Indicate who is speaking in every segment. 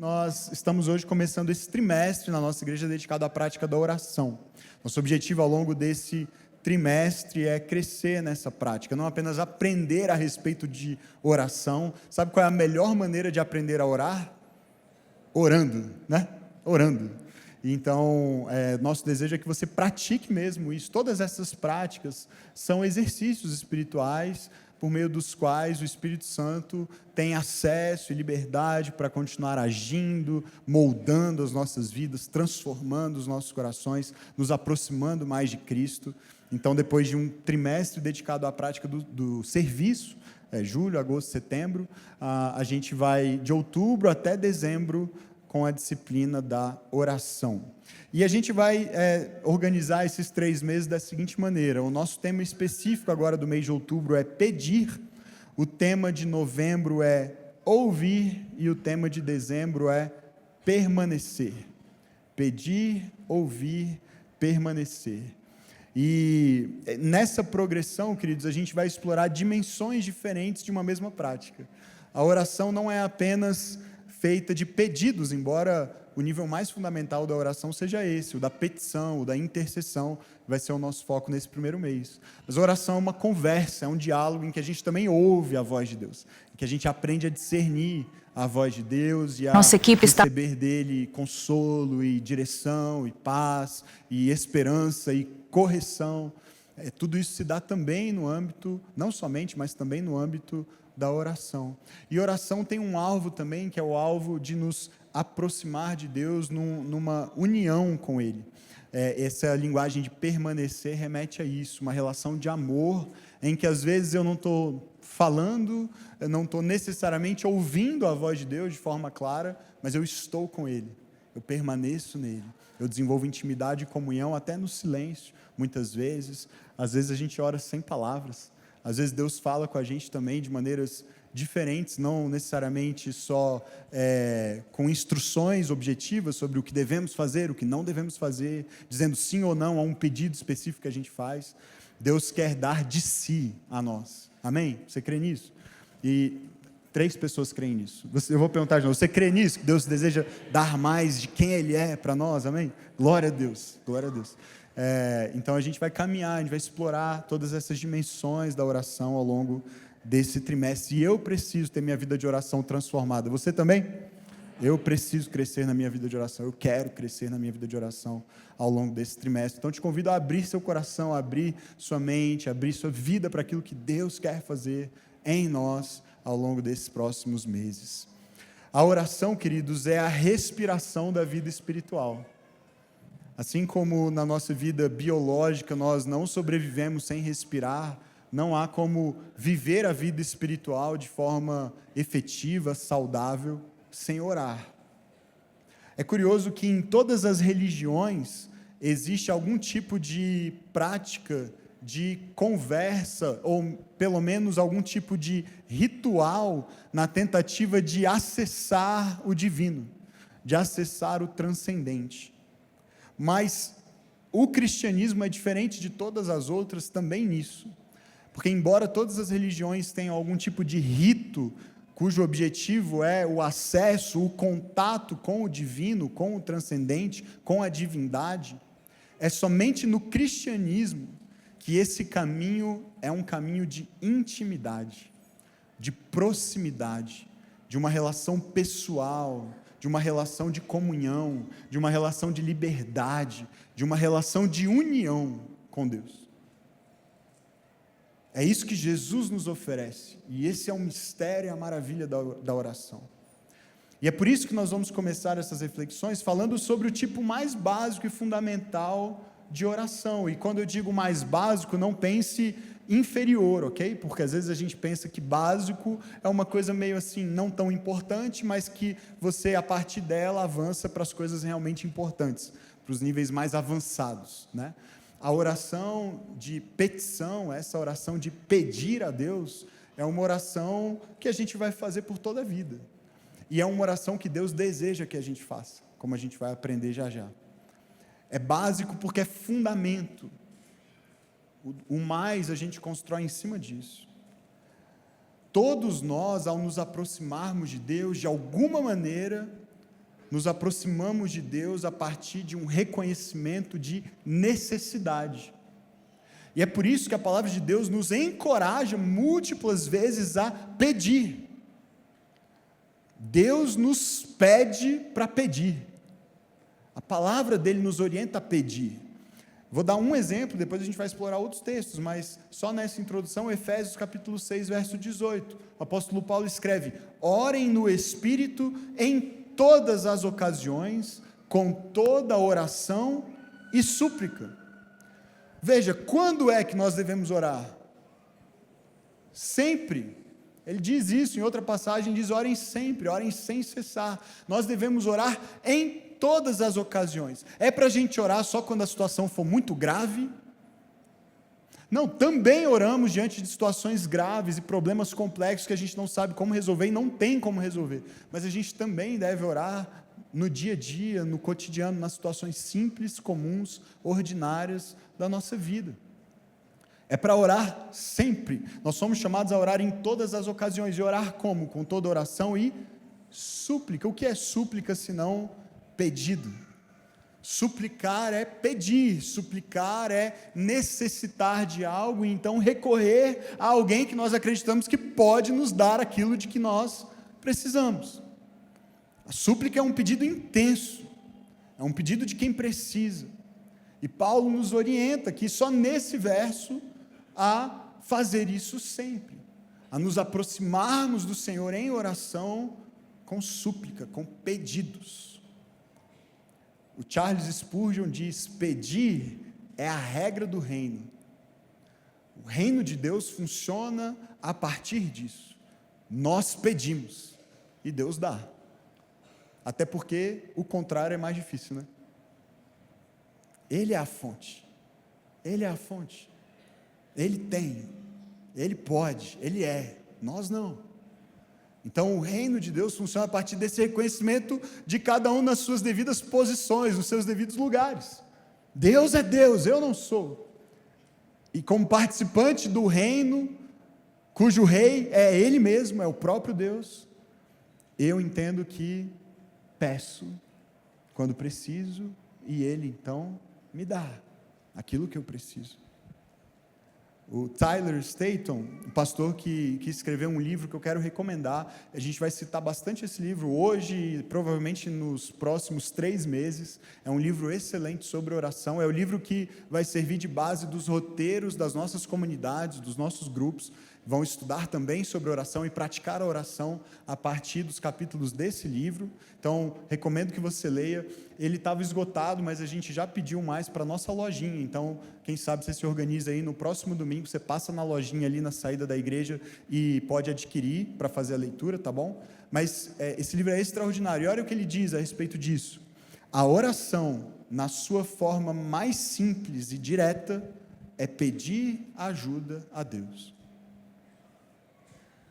Speaker 1: nós estamos hoje começando esse trimestre na nossa igreja dedicado à prática da oração. Nosso objetivo ao longo desse trimestre é crescer nessa prática, não apenas aprender a respeito de oração. Sabe qual é a melhor maneira de aprender a orar? Orando, né? Orando. Então, nosso desejo é que você pratique mesmo isso. Todas essas práticas são exercícios espirituais por meio dos quais o Espírito Santo tem acesso e liberdade para continuar agindo, moldando as nossas vidas, transformando os nossos corações, nos aproximando mais de Cristo. Então, depois de um trimestre dedicado à prática do serviço, julho, agosto, setembro, a gente vai de outubro até dezembro com a disciplina da oração. E a gente vai organizar esses 3 meses da seguinte maneira: o nosso tema específico agora do mês de outubro é pedir, o tema de novembro é ouvir e o tema de dezembro é permanecer. Pedir, ouvir, permanecer. E nessa progressão, queridos, a gente vai explorar dimensões diferentes de uma mesma prática. A oração não é apenas feita de pedidos, embora o nível mais fundamental da oração seja esse, o da petição, o da intercessão, vai ser o nosso foco nesse primeiro mês. Mas a oração é uma conversa, é um diálogo em que a gente também ouve a voz de Deus, em que a gente aprende a discernir a voz de Deus e a receber dele consolo e direção e paz e esperança e correção. Tudo isso se dá também no âmbito, não somente, mas também no âmbito da oração. E oração tem um alvo também, que é o alvo de nos aproximar de Deus numa união com Ele. Essa linguagem de permanecer remete a isso, uma relação de amor, em que às vezes eu não estou falando, eu não estou necessariamente ouvindo a voz de Deus de forma clara, mas eu estou com Ele, eu permaneço nele, eu desenvolvo intimidade e comunhão até no silêncio, muitas vezes. Às vezes a gente ora sem palavras, às vezes Deus fala com a gente também de maneiras diferentes, não necessariamente só com instruções objetivas sobre o que devemos fazer, o que não devemos fazer, dizendo sim ou não a um pedido específico que a gente faz. Deus quer dar de si a nós, amém? Você crê nisso? E 3 pessoas creem nisso. Eu vou perguntar de novo, você crê nisso? Que Deus deseja dar mais de quem Ele é para nós, amém? Glória a Deus, glória a Deus. Então a gente vai caminhar, a gente vai explorar todas essas dimensões da oração ao longo desse trimestre. E eu preciso ter minha vida de oração transformada. Você também? Eu preciso crescer na minha vida de oração. Eu quero crescer na minha vida de oração ao longo desse trimestre. Então te convido a abrir seu coração, a abrir sua mente, a abrir sua vida para aquilo que Deus quer fazer em nós ao longo desses próximos meses. A oração, queridos, é a respiração da vida espiritual. Assim como na nossa vida biológica nós não sobrevivemos sem respirar, não há como viver a vida espiritual de forma efetiva, saudável, sem orar. É curioso que em todas as religiões existe algum tipo de prática de conversa, ou pelo menos algum tipo de ritual na tentativa de acessar o divino, de acessar o transcendente. Mas o cristianismo é diferente de todas as outras também nisso, porque embora todas as religiões tenham algum tipo de rito, cujo objetivo é o acesso, o contato com o divino, com o transcendente, com a divindade, é somente no cristianismo que esse caminho é um caminho de intimidade, de proximidade, de uma relação pessoal, de uma relação de comunhão, de uma relação de liberdade, de uma relação de união com Deus. É isso que Jesus nos oferece, e esse é o mistério e a maravilha da oração. E é por isso que nós vamos começar essas reflexões falando sobre o tipo mais básico e fundamental de oração. E quando eu digo mais básico, não pense inferior, ok? Porque às vezes a gente pensa que básico é uma coisa meio assim, não tão importante, mas que você, a partir dela, avança para as coisas realmente importantes, para os níveis mais avançados, né? A oração de petição, essa oração de pedir a Deus, é uma oração que a gente vai fazer por toda a vida. E é uma oração que Deus deseja que a gente faça, como a gente vai aprender já já. É básico porque é fundamento. O mais a gente constrói em cima disso. Todos nós, ao nos aproximarmos de Deus, de alguma maneira, nos aproximamos de Deus a partir de um reconhecimento de necessidade. E é por isso que a palavra de Deus nos encoraja múltiplas vezes a pedir. Deus nos pede para pedir. A palavra dele nos orienta a pedir. Vou dar um exemplo, depois a gente vai explorar outros textos, mas só nessa introdução, Efésios capítulo 6, verso 18. O apóstolo Paulo escreve: orem no Espírito em todas as ocasiões, com toda oração e súplica. Veja, quando é que nós devemos orar? Sempre. Ele diz isso, em outra passagem diz: orem sempre, orem sem cessar. Nós devemos orar em todas as ocasiões. É para a gente orar só quando a situação for muito grave? Não, também oramos diante de situações graves e problemas complexos que a gente não sabe como resolver e não tem como resolver. Mas a gente também deve orar no dia a dia, no cotidiano, nas situações simples, comuns, ordinárias da nossa vida. É para orar sempre. Nós somos chamados a orar em todas as ocasiões. E orar como? Com toda oração e súplica. O que é súplica senão pedido? Suplicar é pedir, suplicar é necessitar de algo e então recorrer a alguém que nós acreditamos que pode nos dar aquilo de que nós precisamos. A súplica é um pedido intenso, é um pedido de quem precisa. E Paulo nos orienta aqui, só nesse verso, a fazer isso sempre, a nos aproximarmos do Senhor em oração com súplica, com pedidos. O Charles Spurgeon diz: pedir é a regra do reino. O reino de Deus funciona a partir disso. Nós pedimos e Deus dá. Até porque o contrário é mais difícil, né? Ele é a fonte. Ele é a fonte. Ele tem. Ele pode. Ele é. Nós não. Então o reino de Deus funciona a partir desse reconhecimento de cada um nas suas devidas posições, nos seus devidos lugares. Deus é Deus, eu não sou. E como participante do reino, cujo rei é Ele mesmo, é o próprio Deus, eu entendo que peço quando preciso e Ele então me dá aquilo que eu preciso. O Tyler Staton, um pastor que escreveu um livro que eu quero recomendar, a gente vai citar bastante esse livro hoje e provavelmente nos próximos 3 meses, é um livro excelente sobre oração, é o livro que vai servir de base dos roteiros das nossas comunidades, dos nossos grupos, vão estudar também sobre oração e praticar a oração a partir dos capítulos desse livro, então recomendo que você leia. Ele estava esgotado, mas a gente já pediu mais para a nossa lojinha, então quem sabe você se organiza aí, no próximo domingo você passa na lojinha ali na saída da igreja e pode adquirir para fazer a leitura, tá bom? Mas esse livro é extraordinário, e olha o que ele diz a respeito disso: a oração na sua forma mais simples e direta é pedir ajuda a Deus.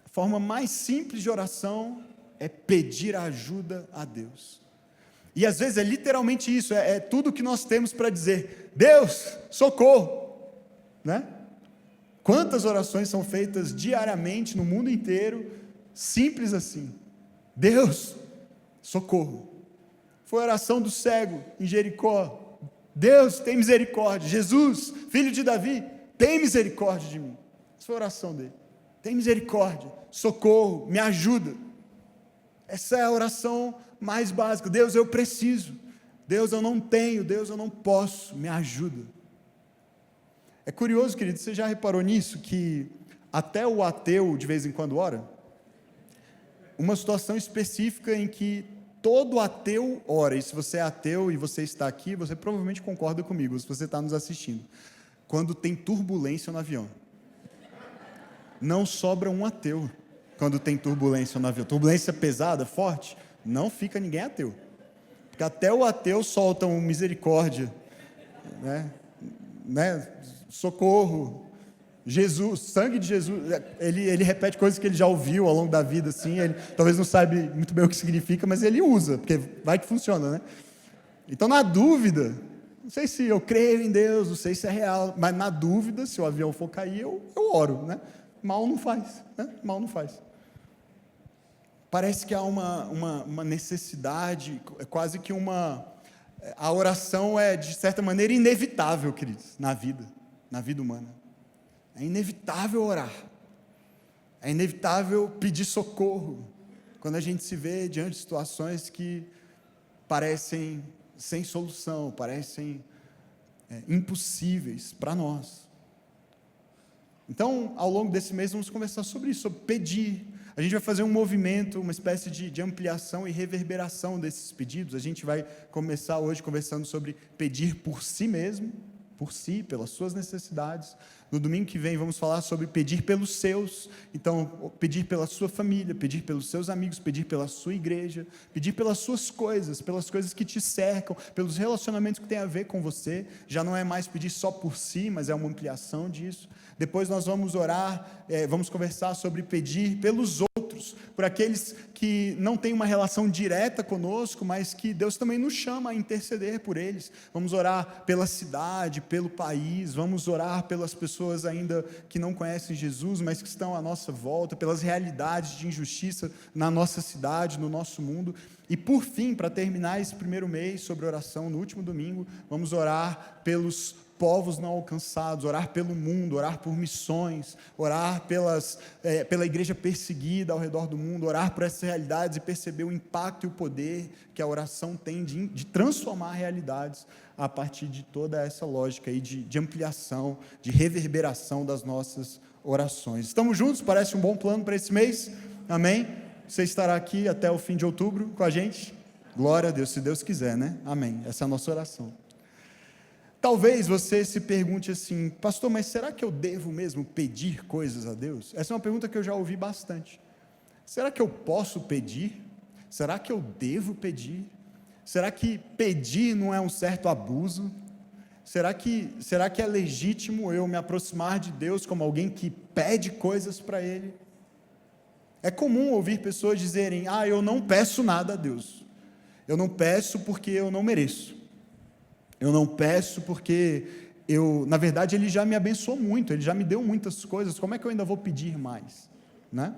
Speaker 1: A forma mais simples de oração é pedir ajuda a Deus. E às vezes é literalmente isso, é tudo que nós temos para dizer: Deus, socorro, né? Quantas orações são feitas diariamente no mundo inteiro, simples assim: Deus, socorro. Foi a oração do cego em Jericó: Deus, tem misericórdia. Jesus, filho de Davi, tem misericórdia de mim. Essa foi a oração dele: tem misericórdia, socorro, me ajuda. Essa é a oração mais básica: Deus, eu preciso. Deus, eu não tenho. Deus, eu não posso, me ajuda. É curioso, querido, você já reparou nisso, que até o ateu de vez em quando ora? Uma situação específica em que todo ateu ora, e se você é ateu e você está aqui, você provavelmente concorda comigo, se você está nos assistindo: quando tem turbulência no avião. Não sobra um ateu quando tem turbulência no avião. Turbulência pesada, forte, não fica ninguém ateu, porque até o ateu solta um misericórdia, né? Socorro, Jesus, sangue de Jesus. Ele repete coisas que ele já ouviu ao longo da vida, assim, ele talvez não saiba muito bem o que significa, mas ele usa, porque vai que funciona, né? Então, na dúvida, não sei se eu creio em Deus, não sei se é real, mas na dúvida, se o avião for cair, eu oro, né? Mal não faz, né? Mal não faz. Parece que há uma necessidade, quase que a oração é, de certa maneira, inevitável, queridos, na vida humana. É inevitável orar. É inevitável pedir socorro quando a gente se vê diante de situações que parecem sem solução, parecem impossíveis para nós. Então, ao longo desse mês, vamos conversar sobre isso, sobre pedir. A gente vai fazer um movimento, uma espécie de ampliação e reverberação desses pedidos. A gente vai começar hoje conversando sobre pedir por si mesmo, por si, pelas suas necessidades. No domingo que vem vamos falar sobre pedir pelos seus. Então, pedir pela sua família, pedir pelos seus amigos, pedir pela sua igreja, pedir pelas suas coisas, pelas coisas que te cercam, pelos relacionamentos que têm a ver com você. Já não é mais pedir só por si, mas é uma ampliação disso. Depois nós vamos orar, vamos conversar sobre pedir pelos outros, por aqueles que não têm uma relação direta conosco, mas que Deus também nos chama a interceder por eles. Vamos orar pela cidade, pelo país, vamos orar pelas pessoas ainda que não conhecem Jesus, mas que estão à nossa volta, pelas realidades de injustiça na nossa cidade, no nosso mundo. E por fim, para terminar esse primeiro mês sobre oração, no último domingo, vamos orar pelos povos não alcançados, orar pelo mundo, orar por missões, orar pela igreja perseguida ao redor do mundo, orar por essas realidades e perceber o impacto e o poder que a oração tem de transformar realidades a partir de toda essa lógica aí de ampliação, de reverberação das nossas orações. Estamos juntos? Parece um bom plano para esse mês? Amém? Você estará aqui até o fim de outubro com a gente? Glória a Deus, se Deus quiser, né? Amém. Essa é a nossa oração. Talvez você se pergunte assim, pastor, mas será que eu devo mesmo pedir coisas a Deus? Essa é uma pergunta que eu já ouvi bastante. Será que eu posso pedir? Será que eu devo pedir? Será que pedir não é um certo abuso? Será que é legítimo eu me aproximar de Deus como alguém que pede coisas para Ele? É comum ouvir pessoas dizerem, eu não peço nada a Deus. Eu não peço porque eu não mereço. Eu não peço porque na verdade, Ele já me abençoou muito, Ele já me deu muitas coisas, como é que eu ainda vou pedir mais? Né?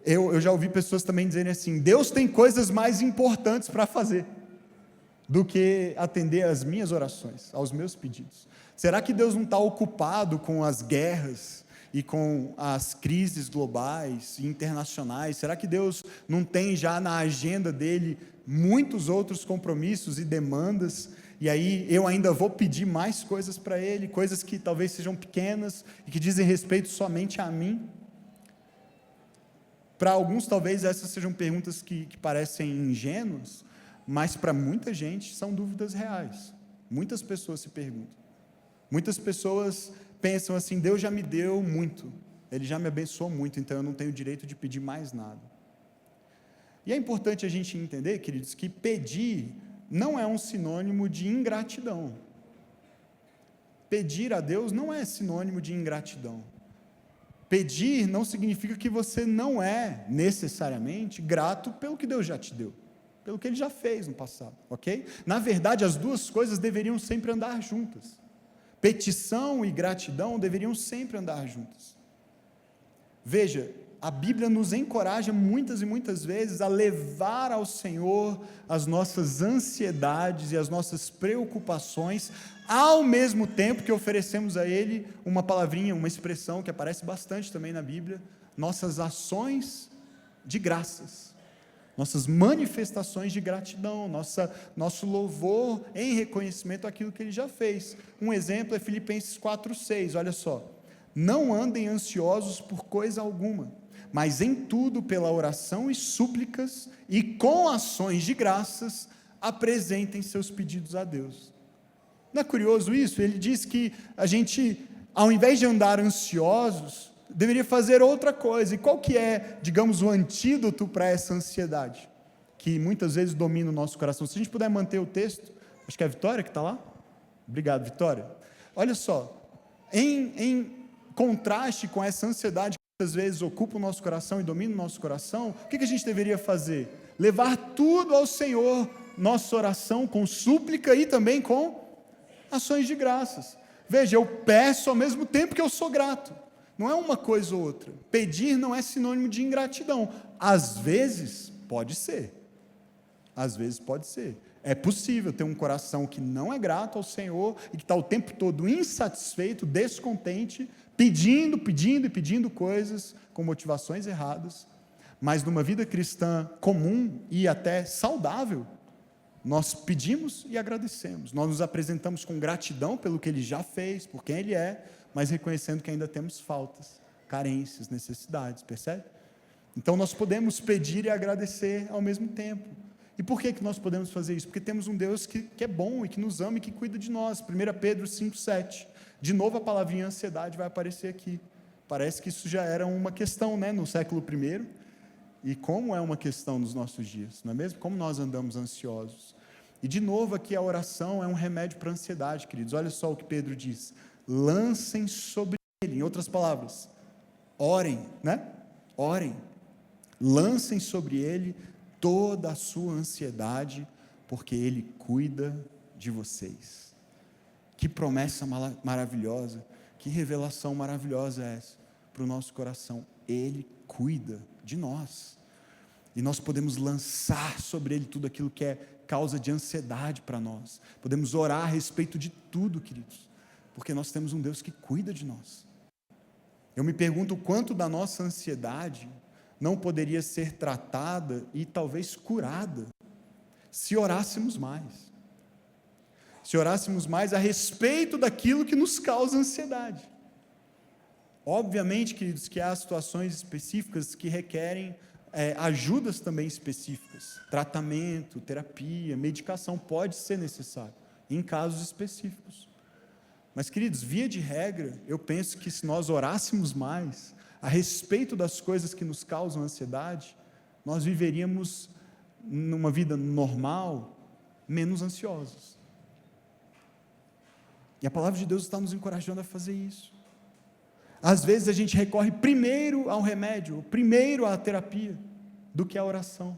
Speaker 1: Eu já ouvi pessoas também dizerem assim, Deus tem coisas mais importantes para fazer, do que atender às minhas orações, aos meus pedidos. Será que Deus não está ocupado com as guerras, e com as crises globais e internacionais? Será que Deus não tem já na agenda dele muitos outros compromissos e demandas, e aí eu ainda vou pedir mais coisas para Ele, coisas que talvez sejam pequenas e que dizem respeito somente a mim? Para alguns talvez essas sejam perguntas que parecem ingênuas, mas para muita gente são dúvidas reais. Muitas pessoas se perguntam, muitas pessoas pensam assim, Deus já me deu muito, Ele já me abençoou muito, então eu não tenho direito de pedir mais nada. E é importante a gente entender, queridos, que pedir não é um sinônimo de ingratidão. Pedir a Deus não é sinônimo de ingratidão. Pedir não significa que você não é necessariamente grato pelo que Deus já te deu, pelo que Ele já fez no passado, ok? Na verdade, as duas coisas deveriam sempre andar juntas. Petição e gratidão deveriam sempre andar juntas. Veja, a Bíblia nos encoraja muitas e muitas vezes a levar ao Senhor as nossas ansiedades e as nossas preocupações, ao mesmo tempo que oferecemos a Ele uma palavrinha, uma expressão que aparece bastante também na Bíblia, nossas ações de graças, nossas manifestações de gratidão, nosso louvor em reconhecimento àquilo que Ele já fez. Um exemplo é Filipenses 4:6, olha só, não andem ansiosos por coisa alguma, mas em tudo pela oração e súplicas e com ações de graças apresentem seus pedidos a Deus. Não é curioso isso? Ele diz que a gente, ao invés de andar ansiosos, deveria fazer outra coisa. E qual que é, digamos, o antídoto para essa ansiedade, que muitas vezes domina o nosso coração? Se a gente puder manter o texto, acho que é a Vitória que está lá. Obrigado, Vitória. Olha só, em contraste com essa ansiedade que muitas vezes ocupa o nosso coração e domina o nosso coração, o que a gente deveria fazer? Levar tudo ao Senhor, nossa oração com súplica e também com ações de graças. Veja, eu peço ao mesmo tempo que eu sou grato. Não é uma coisa ou outra. Pedir não é sinônimo de ingratidão. Às vezes, pode ser. Às vezes pode ser. É possível ter um coração que não é grato ao Senhor e que está o tempo todo insatisfeito, descontente, pedindo coisas com motivações erradas. Mas numa vida cristã comum e até saudável, nós pedimos e agradecemos. Nós nos apresentamos com gratidão pelo que Ele já fez, por quem Ele é, mas reconhecendo que ainda temos faltas, carências, necessidades, percebe? Então nós podemos pedir e agradecer ao mesmo tempo. E por que nós podemos fazer isso? Porque temos um Deus que é bom e que nos ama e que cuida de nós. 1 Pedro 5,7. De novo a palavrinha ansiedade vai aparecer aqui. Parece que isso já era uma questão, né, no século I. E como é uma questão nos nossos dias, não é mesmo? Como nós andamos ansiosos. E de novo aqui a oração é um remédio para a ansiedade, queridos. Olha só o que Pedro diz. Lancem sobre ele. Em outras palavras, orem, né? Orem. Lancem sobre ele toda a sua ansiedade, porque Ele cuida de vocês. Que promessa maravilhosa, que revelação maravilhosa é essa para o nosso coração. Ele cuida de nós, e nós podemos lançar sobre Ele tudo aquilo que é causa de ansiedade para nós, podemos orar a respeito de tudo, queridos, porque nós temos um Deus que cuida de nós. Eu me pergunto o quanto da nossa ansiedade não poderia ser tratada e talvez curada, se orássemos mais. Se orássemos mais a respeito daquilo que nos causa ansiedade. Obviamente, queridos, que há situações específicas que requerem ajudas também específicas. Tratamento, terapia, medicação pode ser necessário, em casos específicos. Mas, queridos, via de regra, eu penso que se nós orássemos mais a respeito das coisas que nos causam ansiedade, nós viveríamos numa vida normal, menos ansiosos. E a palavra de Deus está nos encorajando a fazer isso. Às vezes a gente recorre primeiro ao remédio, primeiro à terapia, do que à oração.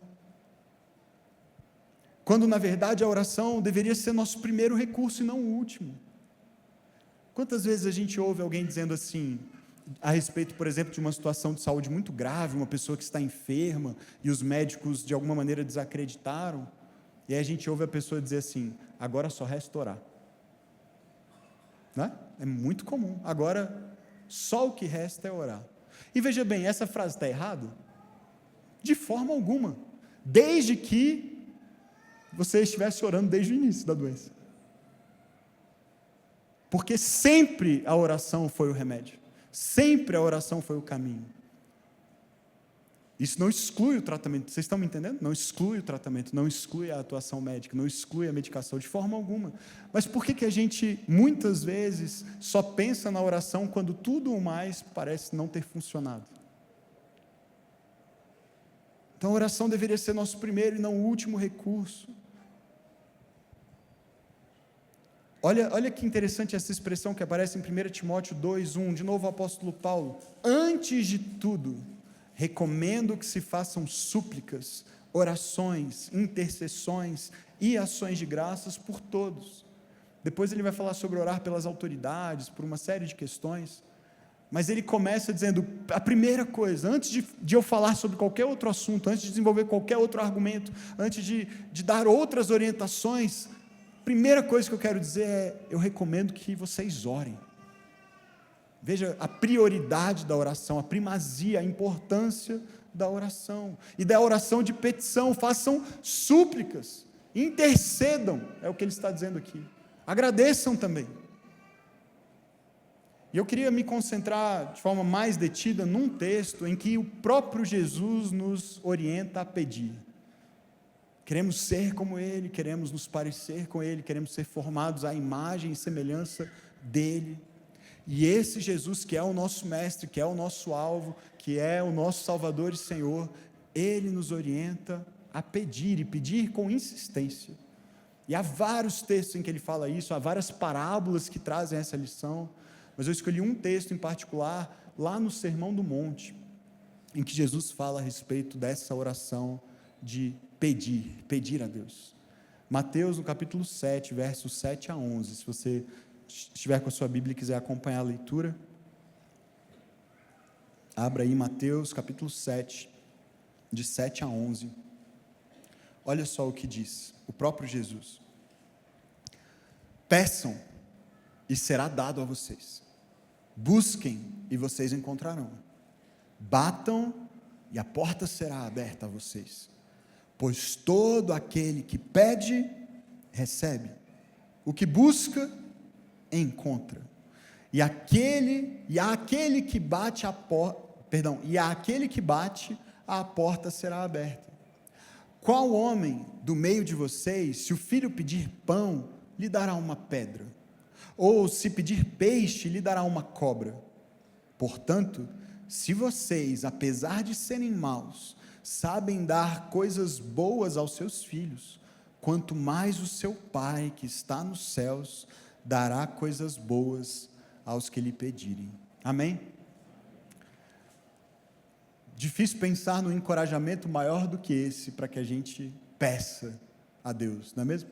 Speaker 1: Quando na verdade a oração deveria ser nosso primeiro recurso e não o último. Quantas vezes a gente ouve alguém dizendo assim, a respeito, por exemplo, de uma situação de saúde muito grave, uma pessoa que está enferma e os médicos de alguma maneira desacreditaram, e aí a gente ouve a pessoa dizer assim, agora só resta orar. Não é? É muito comum, agora só o que resta é orar. E veja bem, essa frase está errada? De forma alguma, desde que você estivesse orando desde o início da doença, porque sempre a oração foi o remédio. Sempre a oração foi o caminho. Isso não exclui o tratamento, vocês estão me entendendo? Não exclui o tratamento, não exclui a atuação médica, não exclui a medicação de forma alguma. Mas por que a gente, muitas vezes, só pensa na oração quando tudo o mais parece não ter funcionado? Então a oração deveria ser nosso primeiro e não o último recurso. Olha que interessante essa expressão que aparece em 1 Timóteo 2:1, de novo o apóstolo Paulo. Antes de tudo, recomendo que se façam súplicas, orações, intercessões e ações de graças por todos. Depois ele vai falar sobre orar pelas autoridades, por uma série de questões, mas ele começa dizendo, a primeira coisa, antes de eu falar sobre qualquer outro assunto, antes de desenvolver qualquer outro argumento, antes de dar outras orientações, primeira coisa que eu quero dizer é, eu recomendo que vocês orem. Veja a prioridade da oração, a primazia, a importância da oração, e da oração de petição, façam súplicas, intercedam, é o que ele está dizendo aqui, agradeçam também. E eu queria me concentrar de forma mais detida num texto em que o próprio Jesus nos orienta a pedir. Queremos ser como Ele, queremos nos parecer com Ele, queremos ser formados à imagem e semelhança dEle. E esse Jesus que é o nosso mestre, que é o nosso alvo, que é o nosso Salvador e Senhor, Ele nos orienta a pedir, e pedir com insistência. E há vários textos em que Ele fala isso, há várias parábolas que trazem essa lição, mas eu escolhi um texto em particular, lá no Sermão do Monte, em que Jesus fala a respeito dessa oração de pedir a Deus. Mateus, no capítulo 7, versos 7 a 11, se você estiver com a sua Bíblia e quiser acompanhar a leitura, abra aí Mateus, capítulo 7, de 7 a 11. Olha só o que diz o próprio Jesus: peçam e será dado a vocês, busquem e vocês encontrarão, batam e a porta será aberta a vocês, pois todo aquele que pede, recebe, o que busca, encontra, e àquele que bate a porta será aberta. Qual homem do meio de vocês, se o filho pedir pão, lhe dará uma pedra? Ou se pedir peixe, lhe dará uma cobra? Portanto, se vocês, apesar de serem maus, sabem dar coisas boas aos seus filhos, quanto mais o seu Pai que está nos céus dará coisas boas aos que lhe pedirem. Amém? Difícil pensar no encorajamento maior do que esse para que a gente peça a Deus, não é mesmo?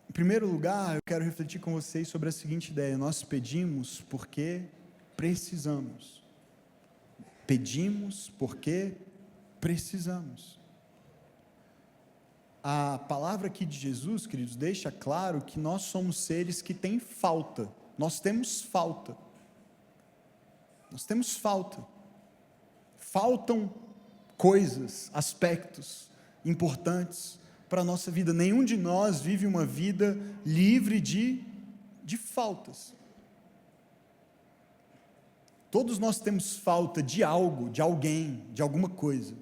Speaker 1: Em primeiro lugar, eu quero refletir com vocês sobre a seguinte ideia: nós pedimos porque precisamos. Pedimos porque precisamos. A palavra aqui de Jesus, queridos, deixa claro que nós somos seres que têm falta. Nós temos falta. Nós temos falta. Faltam coisas, aspectos importantes para a nossa vida. Nenhum de nós vive uma vida livre de faltas. Todos nós temos falta de algo, de alguém, de alguma coisa.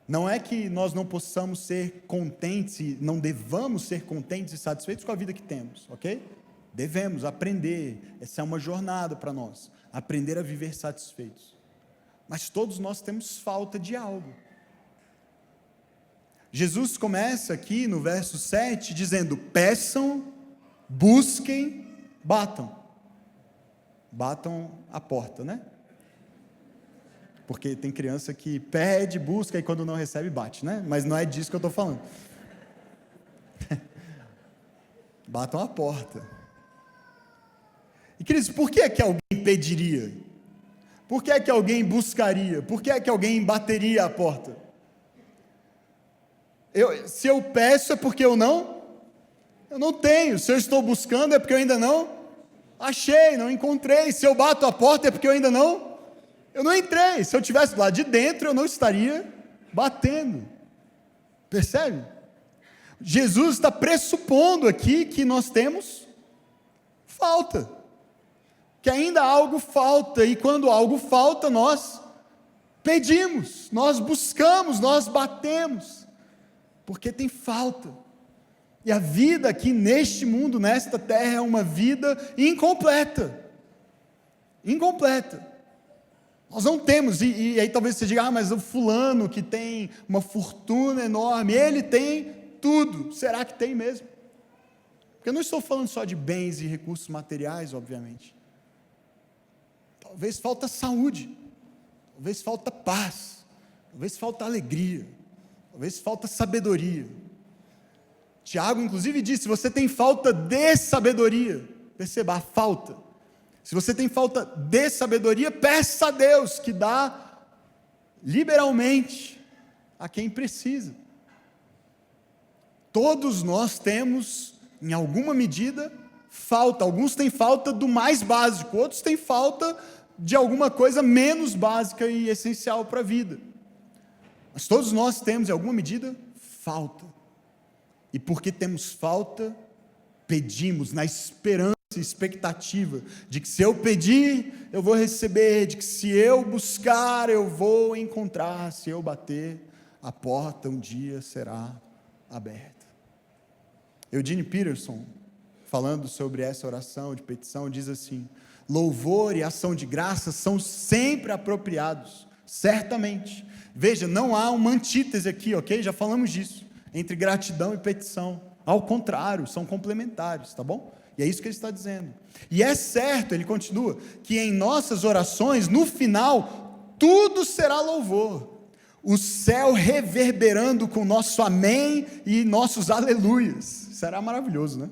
Speaker 1: Não é que nós não possamos ser contentes, não devamos ser contentes e satisfeitos com a vida que temos, ok? Devemos aprender, essa é uma jornada para nós, aprender a viver satisfeitos. Mas todos nós temos falta de algo. Jesus começa aqui no verso 7 dizendo: peçam, busquem, batam. Batam a porta, né? Porque tem criança que pede, busca e quando não recebe, bate, né? Mas não é disso que eu estou falando. Batam a porta. E queridos, por que é que alguém pediria? Por que é que alguém buscaria? Por que é que alguém bateria a porta? Se eu peço é porque eu não tenho. Se eu estou buscando é porque eu ainda não achei, não encontrei. Se eu bato a porta é porque eu não entrei. Se eu estivesse lá de dentro, eu não estaria batendo. Percebe? Jesus está pressupondo aqui que nós temos falta. Que ainda algo falta. E quando algo falta, nós pedimos, nós buscamos, nós batemos. Porque tem falta. E a vida aqui neste mundo, nesta terra, é uma vida incompleta. Incompleta. Nós não temos, e aí talvez você diga: mas o fulano que tem uma fortuna enorme, ele tem tudo. Será que tem mesmo? Porque eu não estou falando só de bens e recursos materiais, obviamente. Talvez falta saúde, talvez falta paz, talvez falta alegria, talvez falta sabedoria. Tiago, inclusive, disse: se você tem falta de sabedoria, perceba a falta. Se você tem falta de sabedoria, peça a Deus, que dá liberalmente a quem precisa. Todos nós temos, em alguma medida, falta. Alguns têm falta do mais básico, outros têm falta de alguma coisa menos básica e essencial para a vida. Mas todos nós temos, em alguma medida, falta. E porque temos falta, pedimos na esperança e expectativa de que se eu pedir, eu vou receber, de que se eu buscar, eu vou encontrar, se eu bater, a porta um dia será aberta. Eugene Peterson, falando sobre essa oração de petição, diz assim: louvor e ação de graça são sempre apropriados, certamente. Veja, não há uma antítese aqui, ok? Já falamos disso, entre gratidão e petição. Ao contrário, são complementares, tá bom? E é isso que ele está dizendo. E é certo, ele continua, que em nossas orações, no final, tudo será louvor. O céu reverberando com nosso amém e nossos aleluias. Será maravilhoso, né?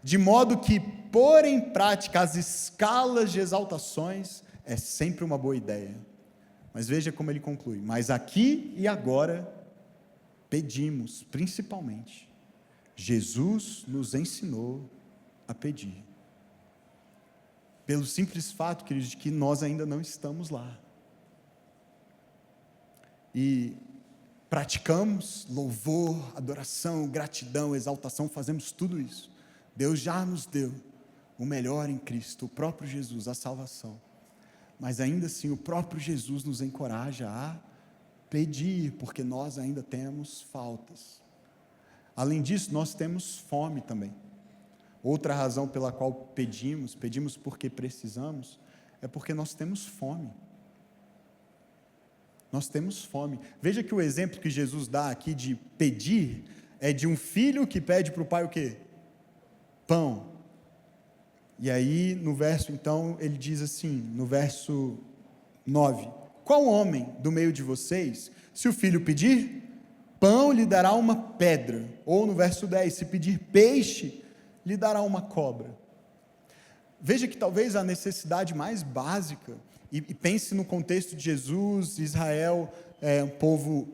Speaker 1: De modo que pôr em prática as escalas de exaltações é sempre uma boa ideia. Mas veja como ele conclui: mas aqui e agora pedimos, principalmente. Jesus nos ensinou a pedir. Pelo simples fato, queridos, de que nós ainda não estamos lá. E praticamos louvor, adoração, gratidão, exaltação, fazemos tudo isso. Deus já nos deu o melhor em Cristo, o próprio Jesus, a salvação. Mas ainda assim, o próprio Jesus nos encoraja a pedir, porque nós ainda temos faltas. Além disso, nós temos fome também. Outra razão pela qual pedimos porque precisamos, é porque nós temos fome. Nós temos fome. Veja que o exemplo que Jesus dá aqui de pedir, é de um filho que pede para o pai o quê? Pão. E aí, no verso, então, ele diz assim, no verso 9, qual homem do meio de vocês, se o filho pedir, pão lhe dará uma pedra? Ou no verso 10, se pedir peixe, lhe dará uma cobra? Veja que talvez a necessidade mais básica, e pense no contexto de Jesus, Israel, um povo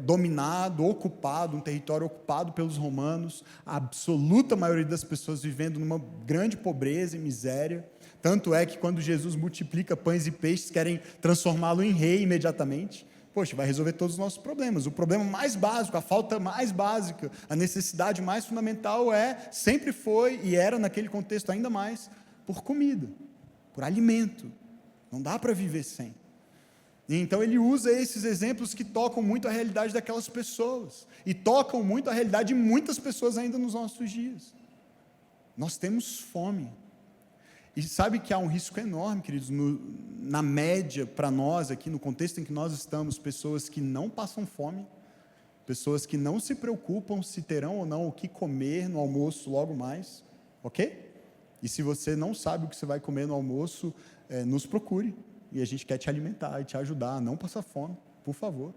Speaker 1: dominado, ocupado, um território ocupado pelos romanos, a absoluta maioria das pessoas vivendo numa grande pobreza e miséria, tanto é que quando Jesus multiplica pães e peixes, querem transformá-lo em rei imediatamente. Poxa, vai resolver todos os nossos problemas. O problema mais básico, a falta mais básica, a necessidade mais fundamental sempre foi e era naquele contexto ainda mais, por comida, por alimento. Não dá para viver sem. E então ele usa esses exemplos que tocam muito a realidade daquelas pessoas, e tocam muito a realidade de muitas pessoas ainda nos nossos dias. Nós temos fome. E sabe que há um risco enorme, queridos, na média para nós aqui, no contexto em que nós estamos, pessoas que não passam fome, pessoas que não se preocupam se terão ou não o que comer no almoço logo mais, ok? E se você não sabe o que você vai comer no almoço, nos procure, e a gente quer te alimentar e te ajudar a não passar fome, por favor.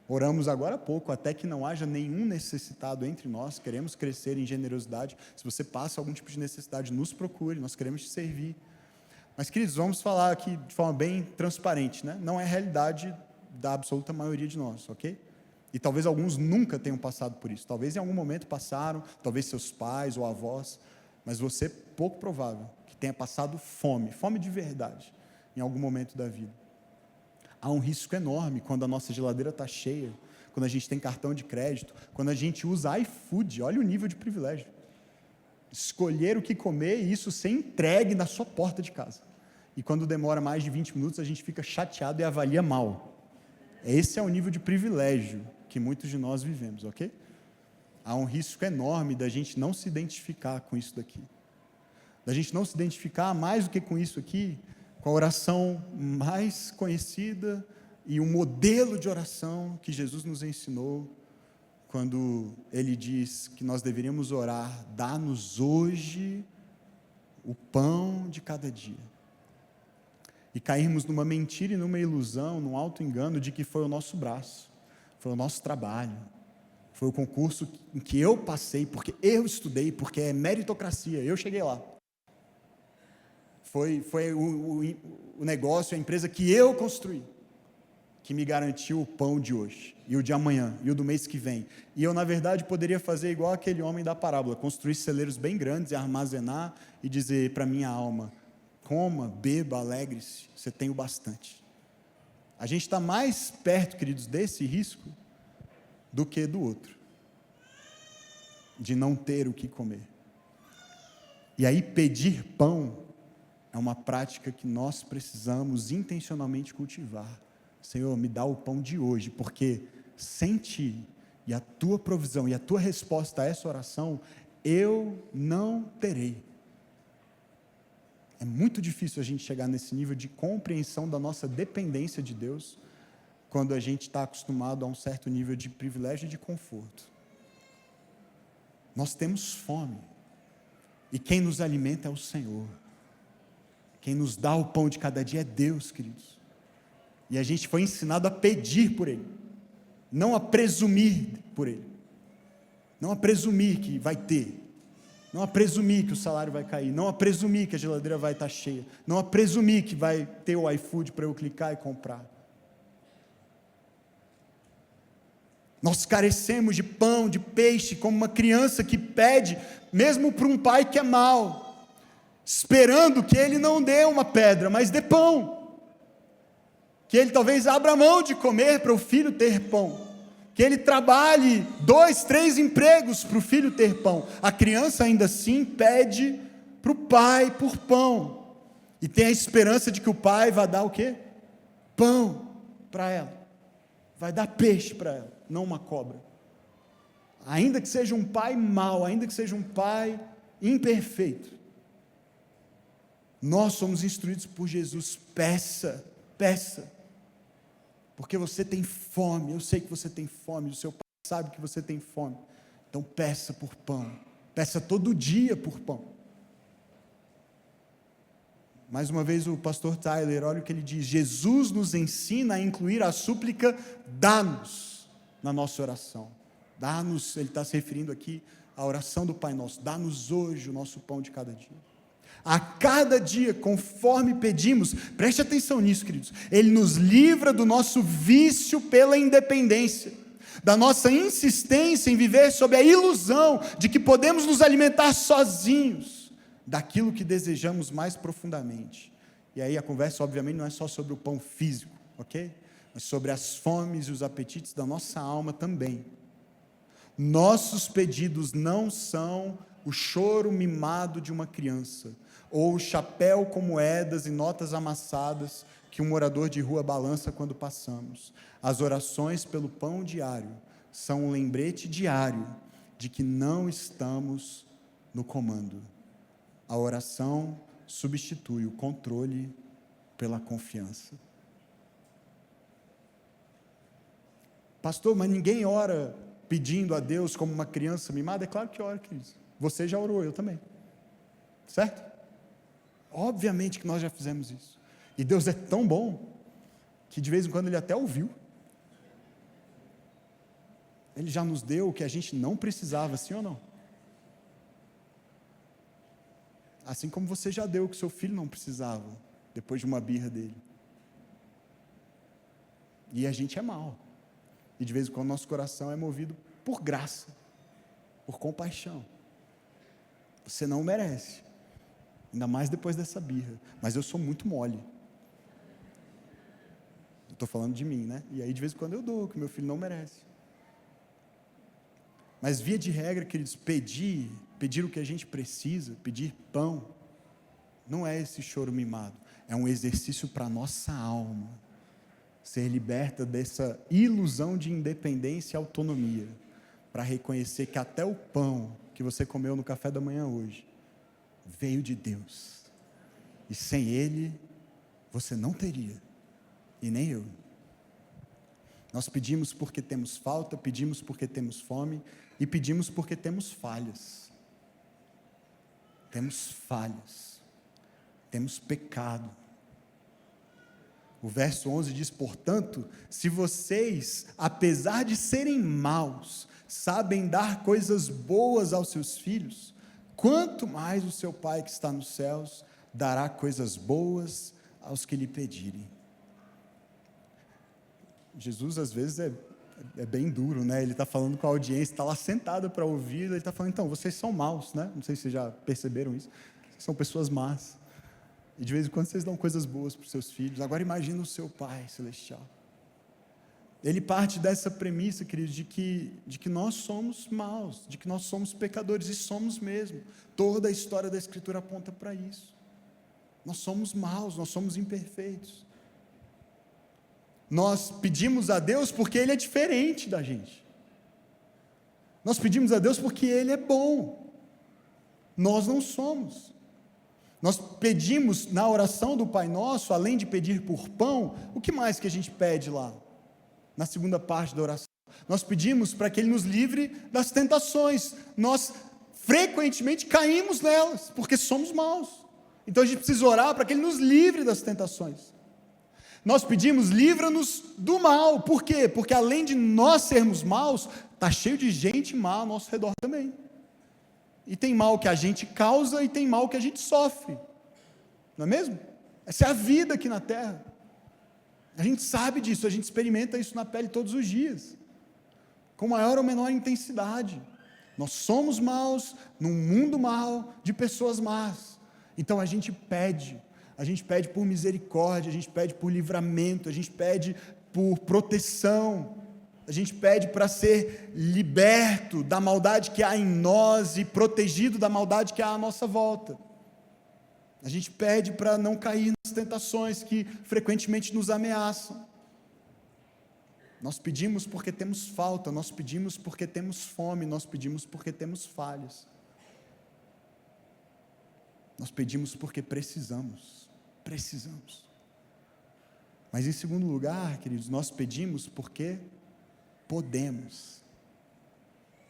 Speaker 1: Oramos agora há pouco, até que não haja nenhum necessitado entre nós, queremos crescer em generosidade. Se você passa algum tipo de necessidade, nos procure, nós queremos te servir. Mas, queridos, vamos falar aqui de forma bem transparente, né? Não é a realidade da absoluta maioria de nós, ok? E talvez alguns nunca tenham passado por isso, talvez em algum momento passaram, talvez seus pais ou avós, mas você, pouco provável, que tenha passado fome de verdade, em algum momento da vida. Há um risco enorme quando a nossa geladeira está cheia, quando a gente tem cartão de crédito, quando a gente usa iFood, olha o nível de privilégio. Escolher o que comer e isso ser entregue na sua porta de casa. E quando demora mais de 20 minutos, a gente fica chateado e avalia mal. Esse é o nível de privilégio que muitos de nós vivemos, ok? Há um risco enorme da gente não se identificar com isso daqui. Da gente não se identificar mais do que com isso aqui, com a oração mais conhecida e o modelo de oração que Jesus nos ensinou, quando Ele diz que nós deveríamos orar, dá-nos hoje o pão de cada dia. E cairmos numa mentira e numa ilusão, num auto-engano de que foi o nosso braço, foi o nosso trabalho, foi o concurso em que eu passei, porque eu estudei, porque é meritocracia, eu cheguei lá. Foi o negócio, a empresa que eu construí, que me garantiu o pão de hoje, e o de amanhã, e o do mês que vem. E eu, na verdade, poderia fazer igual aquele homem da parábola, construir celeiros bem grandes e armazenar, e dizer para minha alma, coma, beba, alegre-se, você tem o bastante. A gente está mais perto, queridos, desse risco, do que do outro, de não ter o que comer. E aí pedir pão é uma prática que nós precisamos intencionalmente cultivar. Senhor, me dá o pão de hoje, porque sem Ti, e a Tua provisão, e a Tua resposta a essa oração, eu não terei. É muito difícil a gente chegar nesse nível de compreensão da nossa dependência de Deus, quando a gente está acostumado a um certo nível de privilégio e de conforto. Nós temos fome, e quem nos alimenta é o Senhor. Quem nos dá o pão de cada dia é Deus, queridos. E a gente foi ensinado a pedir por Ele, não a presumir por Ele, não a presumir que vai ter, não a presumir que o salário vai cair, não a presumir que a geladeira vai estar cheia, não a presumir que vai ter o iFood para eu clicar e comprar. Nós carecemos de pão, de peixe, como uma criança que pede, mesmo para um pai que é mau, esperando que ele não dê uma pedra, mas dê pão, que ele talvez abra mão de comer para o filho ter pão, que ele trabalhe 2, 3 empregos para o filho ter pão. A criança ainda assim pede para o pai por pão, e tem a esperança de que o pai vai dar o quê? Pão para ela, vai dar peixe para ela, não uma cobra. Ainda que seja um pai mau, ainda que seja um pai imperfeito, nós somos instruídos por Jesus: peça, peça, porque você tem fome. Eu sei que você tem fome, o seu pai sabe que você tem fome, então peça por pão, peça todo dia por pão. Mais uma vez o pastor Tyler, olha o que ele diz: Jesus nos ensina a incluir a súplica dá-nos na nossa oração. Dá-nos, ele está se referindo aqui à oração do Pai Nosso: dá-nos hoje o nosso pão de cada dia. A cada dia, conforme pedimos, preste atenção nisso, queridos, ele nos livra do nosso vício pela independência, da nossa insistência em viver sob a ilusão de que podemos nos alimentar sozinhos daquilo que desejamos mais profundamente. E aí a conversa obviamente não é só sobre o pão físico, ok? Mas sobre as fomes e os apetites da nossa alma também. Nossos pedidos não são o choro mimado de uma criança, ou o chapéu com moedas e notas amassadas que um morador de rua balança quando passamos. As orações pelo pão diário são um lembrete diário de que não estamos no comando. A oração substitui o controle pela confiança. Pastor, mas ninguém ora pedindo a Deus como uma criança mimada? É claro que ora, queridos. Você já orou, eu também. Certo? Obviamente que nós já fizemos isso. E Deus é tão bom que de vez em quando Ele até ouviu. Ele já nos deu o que a gente não precisava, sim ou não? Assim como você já deu o que seu filho não precisava, depois de uma birra dele. E a gente é mau. E de vez em quando nosso coração é movido por graça, por compaixão. Você não merece, ainda mais depois dessa birra, mas eu sou muito mole. Eu estou falando de mim, né? E aí de vez em quando eu dou o que meu filho não merece. Mas via de regra, queridos, pedir o que a gente precisa, pedir pão, não é esse choro mimado, é um exercício para a nossa alma, ser liberta dessa ilusão de independência e autonomia, para reconhecer que até o pão que você comeu no café da manhã hoje, veio de Deus, e sem Ele, você não teria, e nem eu. Nós pedimos porque temos falta, pedimos porque temos fome, e pedimos porque temos falhas. Temos falhas, temos pecado. O verso 11 diz: portanto, se vocês, apesar de serem maus, sabem dar coisas boas aos seus filhos, quanto mais o seu Pai que está nos céus dará coisas boas aos que lhe pedirem. Jesus às vezes é bem duro, né? Ele está falando com a audiência, está lá sentado para ouvir, ele está falando: então, vocês são maus, né? Não sei se vocês já perceberam isso, vocês são pessoas más, e de vez em quando vocês dão coisas boas para os seus filhos. Agora imagina o seu Pai celestial. Ele parte dessa premissa, queridos, de que nós somos maus, de que nós somos pecadores, e somos mesmo. Toda a história da Escritura aponta para isso. Nós somos maus, nós somos imperfeitos. Nós pedimos a Deus porque Ele é diferente da gente. Nós pedimos a Deus porque Ele é bom. Nós não somos. Nós pedimos na oração do Pai Nosso, além de pedir por pão, o que mais que a gente pede lá? Na segunda parte da oração, nós pedimos para que Ele nos livre das tentações. Nós frequentemente caímos nelas, porque somos maus. Então a gente precisa orar para que Ele nos livre das tentações. Nós pedimos: livra-nos do mal. Por quê? Porque além de nós sermos maus, está cheio de gente má ao nosso redor também. E tem mal que a gente causa e tem mal que a gente sofre. Não é mesmo? Essa é a vida aqui na terra. A gente sabe disso, a gente experimenta isso na pele todos os dias. com maior ou menor intensidade. Nós somos maus, num mundo mau, de pessoas más. Então a gente pede por misericórdia, a gente pede por livramento, a gente pede por proteção, a gente pede para ser liberto da maldade que há em nós e protegido da maldade que há à nossa volta. A gente pede para não cair nas tentações que frequentemente nos ameaçam. Nós pedimos porque temos falta, nós pedimos porque temos fome, nós pedimos porque temos falhas. Nós pedimos porque precisamos. Mas em segundo lugar, queridos, nós pedimos porque podemos.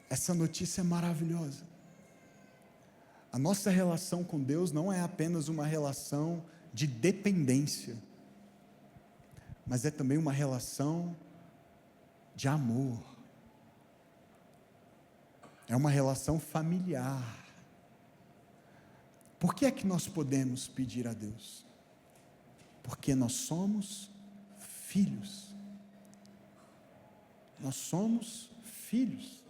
Speaker 1: Essa notícia é maravilhosa. A nossa relação com Deus não é apenas uma relação de dependência, mas é também uma relação de amor. É uma relação familiar. Por que é que nós podemos pedir a Deus? Porque nós somos filhos. Nós somos filhos.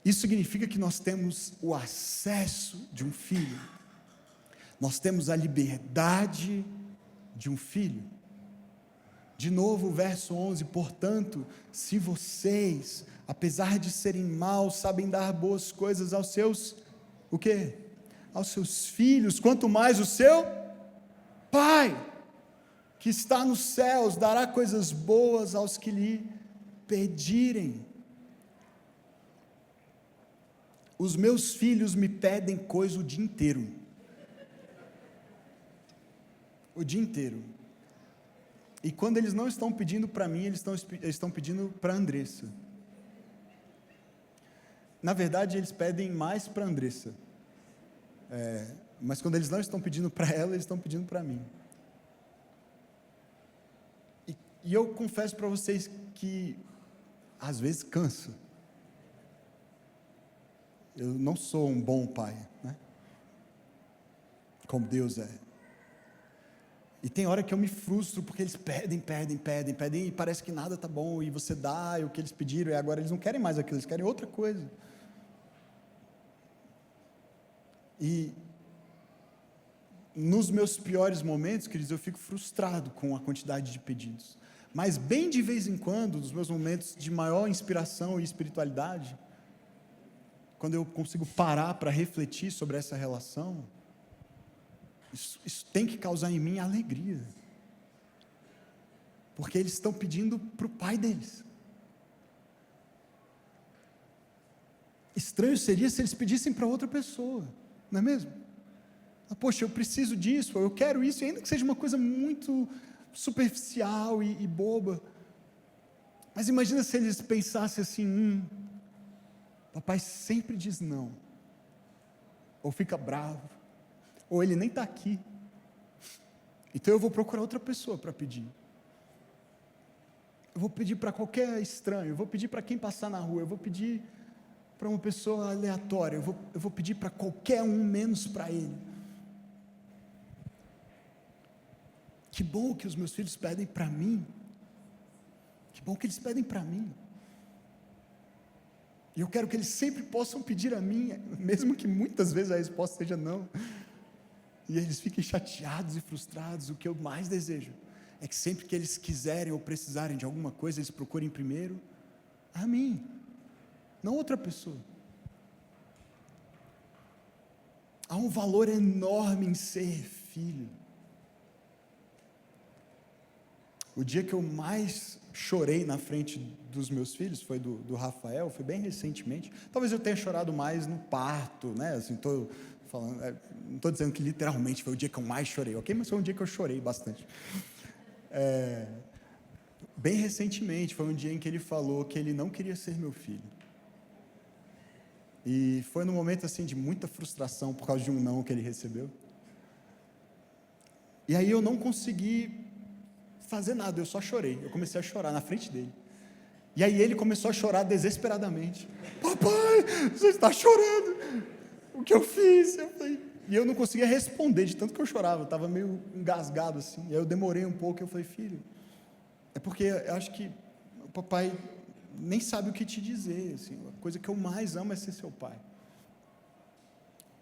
Speaker 1: Isso significa que nós temos o acesso de um filho. Nós temos a liberdade de um filho. De novo, o verso 11, portanto, se vocês, apesar de serem maus, sabem dar boas coisas aos seus, o quê? Aos seus filhos, quanto mais o seu Pai, que está nos céus, dará coisas boas aos que lhe pedirem. Os meus filhos me pedem coisa o dia inteiro. O dia inteiro. E quando eles não estão pedindo para mim, eles estão pedindo para a Andressa. Na verdade, eles pedem mais para a Andressa. Mas quando eles não estão pedindo para ela, eles estão pedindo para mim. E eu confesso para vocês que, às vezes, cansa. Eu não sou um bom pai, né? Como Deus é. E tem hora que eu me frustro, porque eles pedem, e parece que nada está bom, e você dá o que eles pediram, e agora eles não querem mais aquilo, eles querem outra coisa. E nos meus piores momentos, queridos, eu fico frustrado com a quantidade de pedidos. Mas bem de vez em quando, nos meus momentos de maior inspiração e espiritualidade, quando eu consigo parar para refletir sobre essa relação, isso tem que causar em mim alegria, porque eles estão pedindo para o pai deles. Estranho seria se eles pedissem para outra pessoa, não é mesmo? Poxa, eu preciso disso, eu quero isso, ainda que seja uma coisa muito superficial e boba, mas imagina se eles pensassem assim, papai sempre diz não, ou fica bravo, ou ele nem está aqui, então eu vou procurar outra pessoa para pedir. Eu vou pedir para qualquer estranho, eu vou pedir para quem passar na rua, eu vou pedir para uma pessoa aleatória, eu vou pedir para qualquer um, menos para ele. Que bom que os meus filhos pedem para mim, que bom que eles pedem para mim, e eu quero que eles sempre possam pedir a mim, mesmo que muitas vezes a resposta seja não, e eles fiquem chateados e frustrados. O que eu mais desejo é que sempre que eles quiserem ou precisarem de alguma coisa, eles procurem primeiro a mim, não outra pessoa. Há um valor enorme em ser filho. O dia que eu mais chorei na frente dos meus filhos foi do Rafael, foi bem recentemente. Talvez eu tenha chorado mais no parto, né? Assim, não estou dizendo que literalmente foi o dia que eu mais chorei, ok? Mas foi um dia que eu chorei bastante. Bem recentemente, foi um dia em que ele falou que ele não queria ser meu filho. E foi num momento assim de muita frustração por causa de um não que ele recebeu. E aí eu não consegui fazer nada, eu só chorei. Eu comecei a chorar na frente dele. E aí ele começou a chorar desesperadamente. Papai, você está chorando. O que eu fiz? E eu não conseguia responder de tanto que eu chorava. Eu estava meio engasgado assim. E aí eu demorei um pouco e eu falei, filho, é porque eu acho que o papai nem sabe o que te dizer, assim, a coisa que eu mais amo é ser seu pai.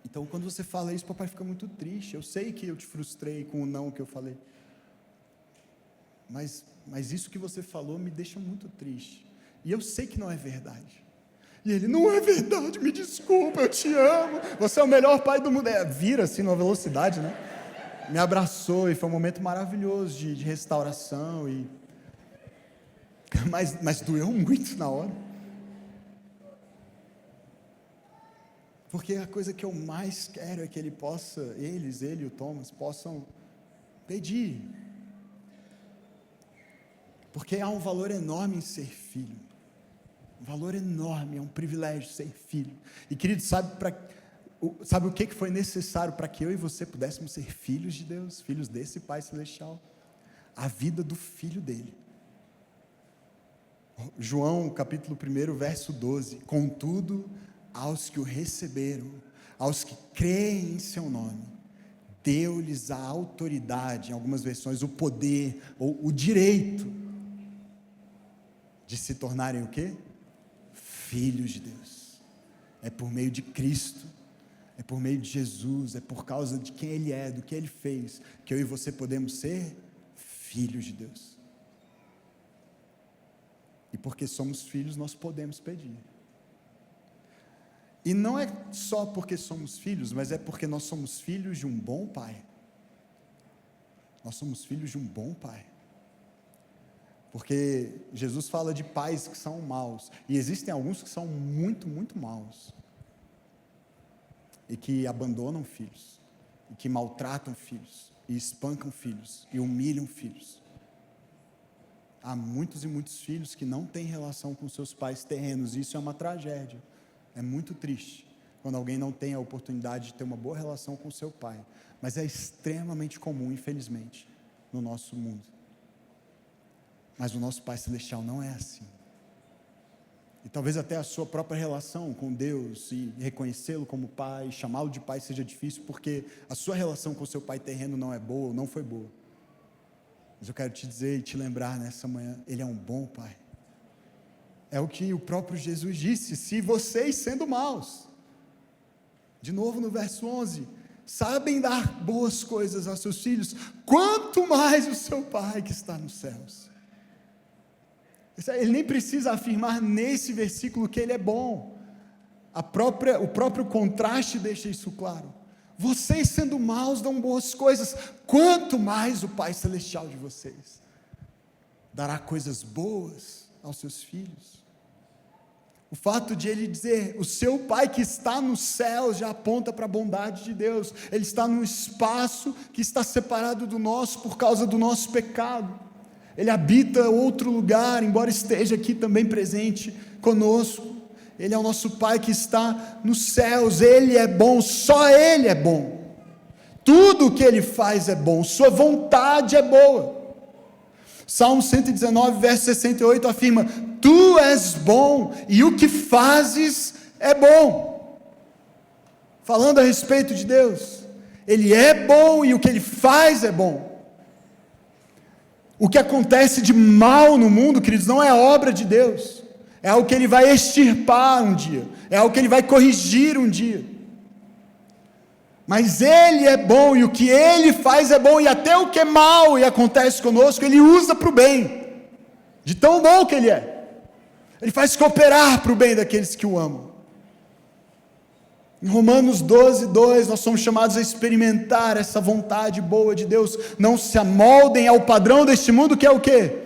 Speaker 1: Então, quando você fala isso, o papai fica muito triste. Eu sei que eu te frustrei com o não que eu falei, mas isso que você falou me deixa muito triste, e eu sei que não é verdade. E ele, não é verdade, me desculpa, eu te amo, você é o melhor pai do mundo. Vira assim numa velocidade, né? Me abraçou, e foi um momento maravilhoso de restauração, mas doeu muito na hora, porque a coisa que eu mais quero é que ele e o Thomas possam pedir, porque há um valor enorme em ser filho, um valor enorme, é um privilégio ser filho. E querido, sabe o que foi necessário para que eu e você pudéssemos ser filhos de Deus, filhos desse Pai Celestial? A vida do Filho dele. João capítulo 1, verso 12, contudo, aos que o receberam, aos que creem em seu nome, deu-lhes a autoridade, em algumas versões, o poder, ou o direito, de se tornarem o quê? Filhos de Deus. É por meio de Cristo, é por meio de Jesus, é por causa de quem Ele é, do que Ele fez, que eu e você podemos ser filhos de Deus. E porque somos filhos, nós podemos pedir. E não é só porque somos filhos, mas é porque nós somos filhos de um bom Pai. Nós somos filhos de um bom Pai. Porque Jesus fala de pais que são maus, e existem alguns que são muito, muito maus, e que abandonam filhos, e que maltratam filhos, e espancam filhos, e humilham filhos. Há muitos e muitos filhos que não têm relação com seus pais terrenos, e isso é uma tragédia, é muito triste, quando alguém não tem a oportunidade de ter uma boa relação com seu pai, mas é extremamente comum, infelizmente, no nosso mundo. Mas o nosso Pai Celestial não é assim. E talvez até a sua própria relação com Deus, e reconhecê-lo como Pai, chamá-lo de Pai seja difícil, porque a sua relação com o seu Pai terreno não é boa, ou não foi boa. Mas eu quero te dizer e te lembrar nessa manhã, Ele é um bom Pai. É o que o próprio Jesus disse: se vocês, sendo maus, de novo no verso 11, sabem dar boas coisas aos seus filhos, quanto mais o seu Pai que está nos céus. Ele nem precisa afirmar nesse versículo que Ele é bom, o próprio contraste deixa isso claro. Vocês, sendo maus, dão boas coisas, quanto mais o Pai Celestial de vocês dará coisas boas aos seus filhos. O fato de Ele dizer, o seu Pai que está nos céus, já aponta para a bondade de Deus. Ele está num espaço que está separado do nosso por causa do nosso pecado. Ele habita outro lugar, embora esteja aqui também presente conosco. Ele é o nosso Pai que está nos céus. Ele é bom, só Ele é bom. Tudo o que Ele faz é bom, sua vontade é boa. Salmo 119, verso 68 afirma: Tu és bom e o que fazes é bom. Falando a respeito de Deus, Ele é bom e o que Ele faz é bom. O que acontece de mal no mundo, queridos, não é obra de Deus, é algo que Ele vai extirpar um dia, é algo que Ele vai corrigir um dia. Mas Ele é bom, e o que Ele faz é bom, e até o que é mal e acontece conosco, Ele usa para o bem, de tão bom que Ele é. Ele faz cooperar para o bem daqueles que o amam. Em Romanos 12, 2, nós somos chamados a experimentar essa vontade boa de Deus. Não se amoldem ao padrão deste mundo, que é o quê?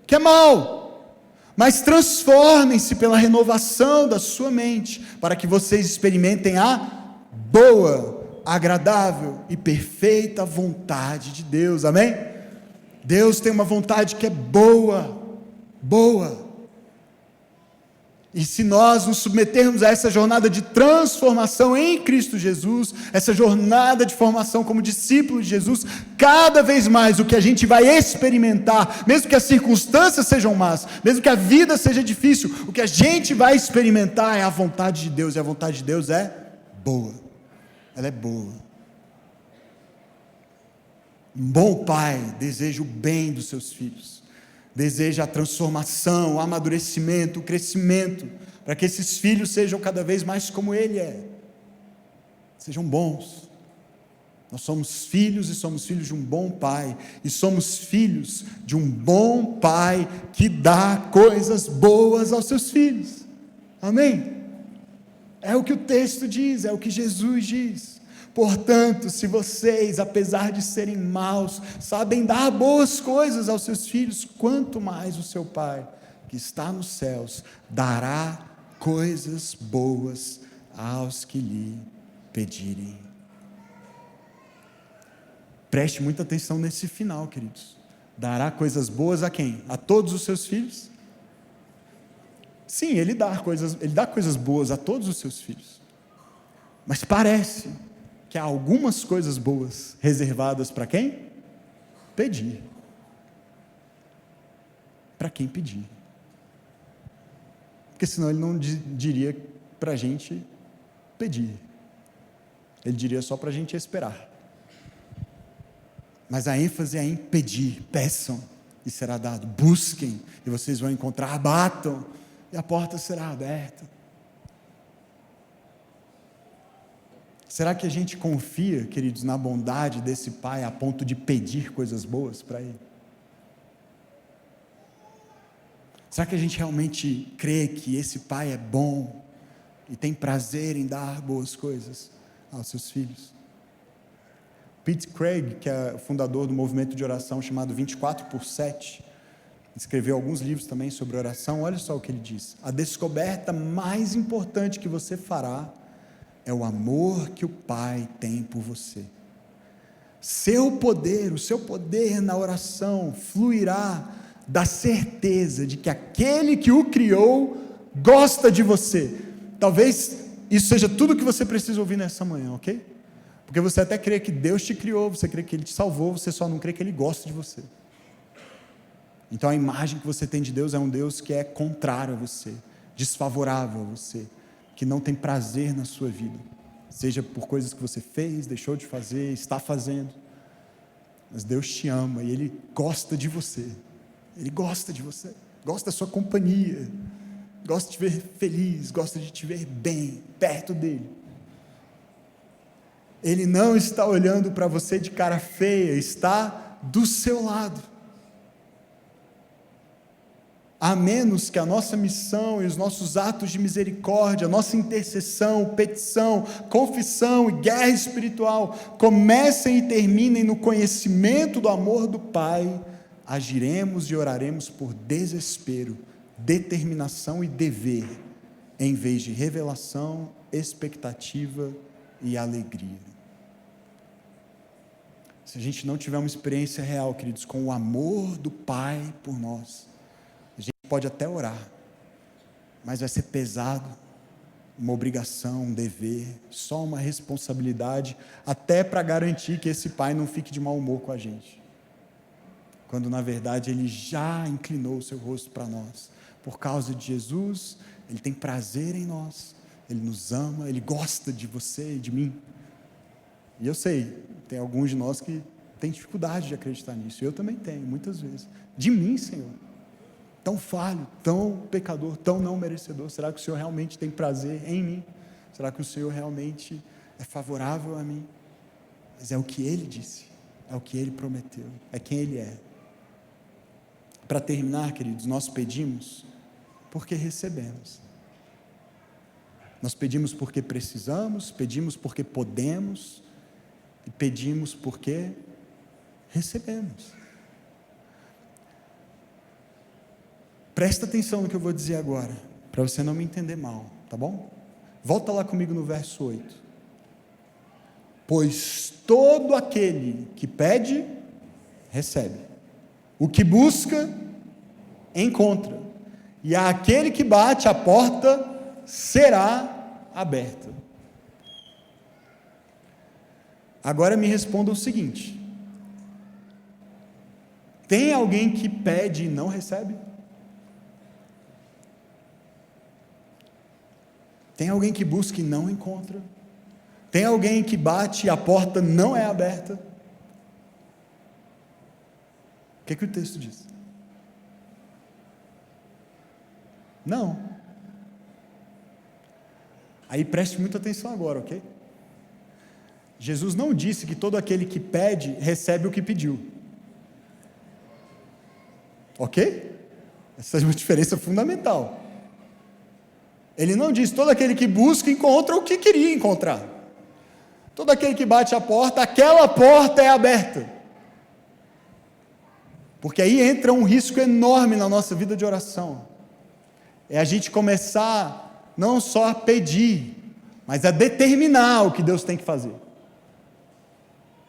Speaker 1: Que é mal. Mas transformem-se pela renovação da sua mente, para que vocês experimentem a boa, agradável e perfeita vontade de Deus. Amém? Deus tem uma vontade que é boa, boa. E se nós nos submetermos a essa jornada de transformação em Cristo Jesus, essa jornada de formação como discípulo de Jesus, cada vez mais o que a gente vai experimentar, mesmo que as circunstâncias sejam más, mesmo que a vida seja difícil, o que a gente vai experimentar é a vontade de Deus, e a vontade de Deus é boa, ela é boa. Um bom pai deseja o bem dos seus filhos, deseja a transformação, o amadurecimento, o crescimento, para que esses filhos sejam cada vez mais como Ele é, sejam bons. Nós somos filhos e somos filhos de um bom Pai, e somos filhos de um bom Pai que dá coisas boas aos seus filhos, amém? É o que o texto diz, é o que Jesus diz. Portanto, se vocês, apesar de serem maus, sabem dar boas coisas aos seus filhos, quanto mais o seu Pai, que está nos céus, dará coisas boas aos que lhe pedirem. Preste muita atenção nesse final, queridos. Dará coisas boas a quem? A todos os seus filhos? Sim, Ele dá coisas boas a todos os seus filhos. Mas parece que há algumas coisas boas reservadas para quem? Pedir. Para quem pedir. Porque senão Ele não diria para a gente pedir. Ele diria só para a gente esperar. Mas a ênfase é em pedir. Peçam e será dado. Busquem e vocês vão encontrar. Batam e a porta será aberta. Será que a gente confia, queridos, na bondade desse Pai a ponto de pedir coisas boas para Ele? Será que a gente realmente crê que esse Pai é bom e tem prazer em dar boas coisas aos seus filhos? Pete Craig, que é o fundador do movimento de oração chamado 24/7, escreveu alguns livros também sobre oração. Olha só o que ele diz: a descoberta mais importante que você fará é o amor que o Pai tem por você. O seu poder na oração fluirá da certeza de que aquele que o criou gosta de você. Talvez isso seja tudo que você precisa ouvir nessa manhã, ok? Porque você até crê que Deus te criou, você crê que Ele te salvou, você só não crê que Ele gosta de você. Então a imagem que você tem de Deus é um Deus que é contrário a você, desfavorável a você, que não tem prazer na sua vida, seja por coisas que você fez, deixou de fazer, está fazendo. Mas Deus te ama e Ele gosta de você. Ele gosta de você, gosta da sua companhia, gosta de te ver feliz, gosta de te ver bem, perto dEle. Ele não está olhando para você de cara feia, está do seu lado. A menos que a nossa missão e os nossos atos de misericórdia, a nossa intercessão, petição, confissão e guerra espiritual comecem e terminem no conhecimento do amor do Pai, agiremos e oraremos por desespero, determinação e dever, em vez de revelação, expectativa e alegria. Se a gente não tiver uma experiência real, queridos, com o amor do Pai por nós, a gente pode até orar, mas vai ser pesado, uma obrigação, um dever, só uma responsabilidade, até para garantir que esse Pai não fique de mau humor com a gente, quando na verdade Ele já inclinou o seu rosto para nós, por causa de Jesus. Ele tem prazer em nós, Ele nos ama, Ele gosta de você e de mim. E eu sei, tem alguns de nós que têm dificuldade de acreditar nisso, eu também tenho, muitas vezes. De mim, Senhor, tão falho, tão pecador, tão não merecedor, será que o Senhor realmente tem prazer em mim? Será que o Senhor realmente é favorável a mim? Mas é o que Ele disse, é o que Ele prometeu, é quem Ele é. Para terminar, queridos, nós pedimos porque recebemos. Nós pedimos porque precisamos, pedimos porque podemos, e pedimos porque recebemos. Presta atenção no que eu vou dizer agora, para você não me entender mal, tá bom? Volta lá comigo no verso 8. Pois todo aquele que pede, recebe. O que busca, encontra. E aquele que bate, a porta será aberta. Agora me responda o seguinte: tem alguém que pede e não recebe? Tem alguém que busca e não encontra? Tem alguém que bate e a porta não é aberta? O que o texto diz? Não. Aí preste muita atenção agora, ok? Jesus não disse que todo aquele que pede, recebe o que pediu. Ok? Essa é uma diferença fundamental. Ele não diz, todo aquele que busca, encontra o que queria encontrar. Todo aquele que bate a porta, aquela porta é aberta. Porque aí entra um risco enorme na nossa vida de oração. É a gente começar, não só a pedir, mas a determinar o que Deus tem que fazer.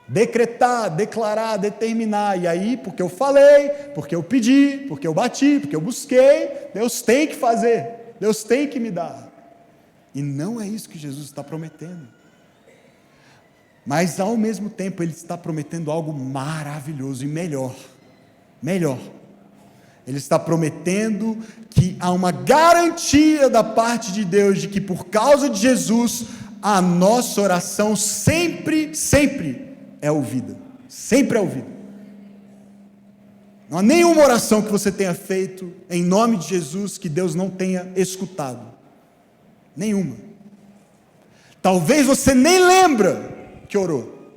Speaker 1: Decretar, declarar, determinar, e aí, porque eu falei, porque eu pedi, porque eu bati, porque eu busquei, Deus tem que fazer, Deus tem que me dar. E não é isso que Jesus está prometendo. Mas ao mesmo tempo Ele está prometendo algo maravilhoso e melhor. Ele está prometendo que há uma garantia da parte de Deus, de que por causa de Jesus, a nossa oração sempre é ouvida, sempre é ouvida. Não há nenhuma oração que você tenha feito em nome de Jesus que Deus não tenha escutado, nenhuma. Talvez você nem lembra que orou,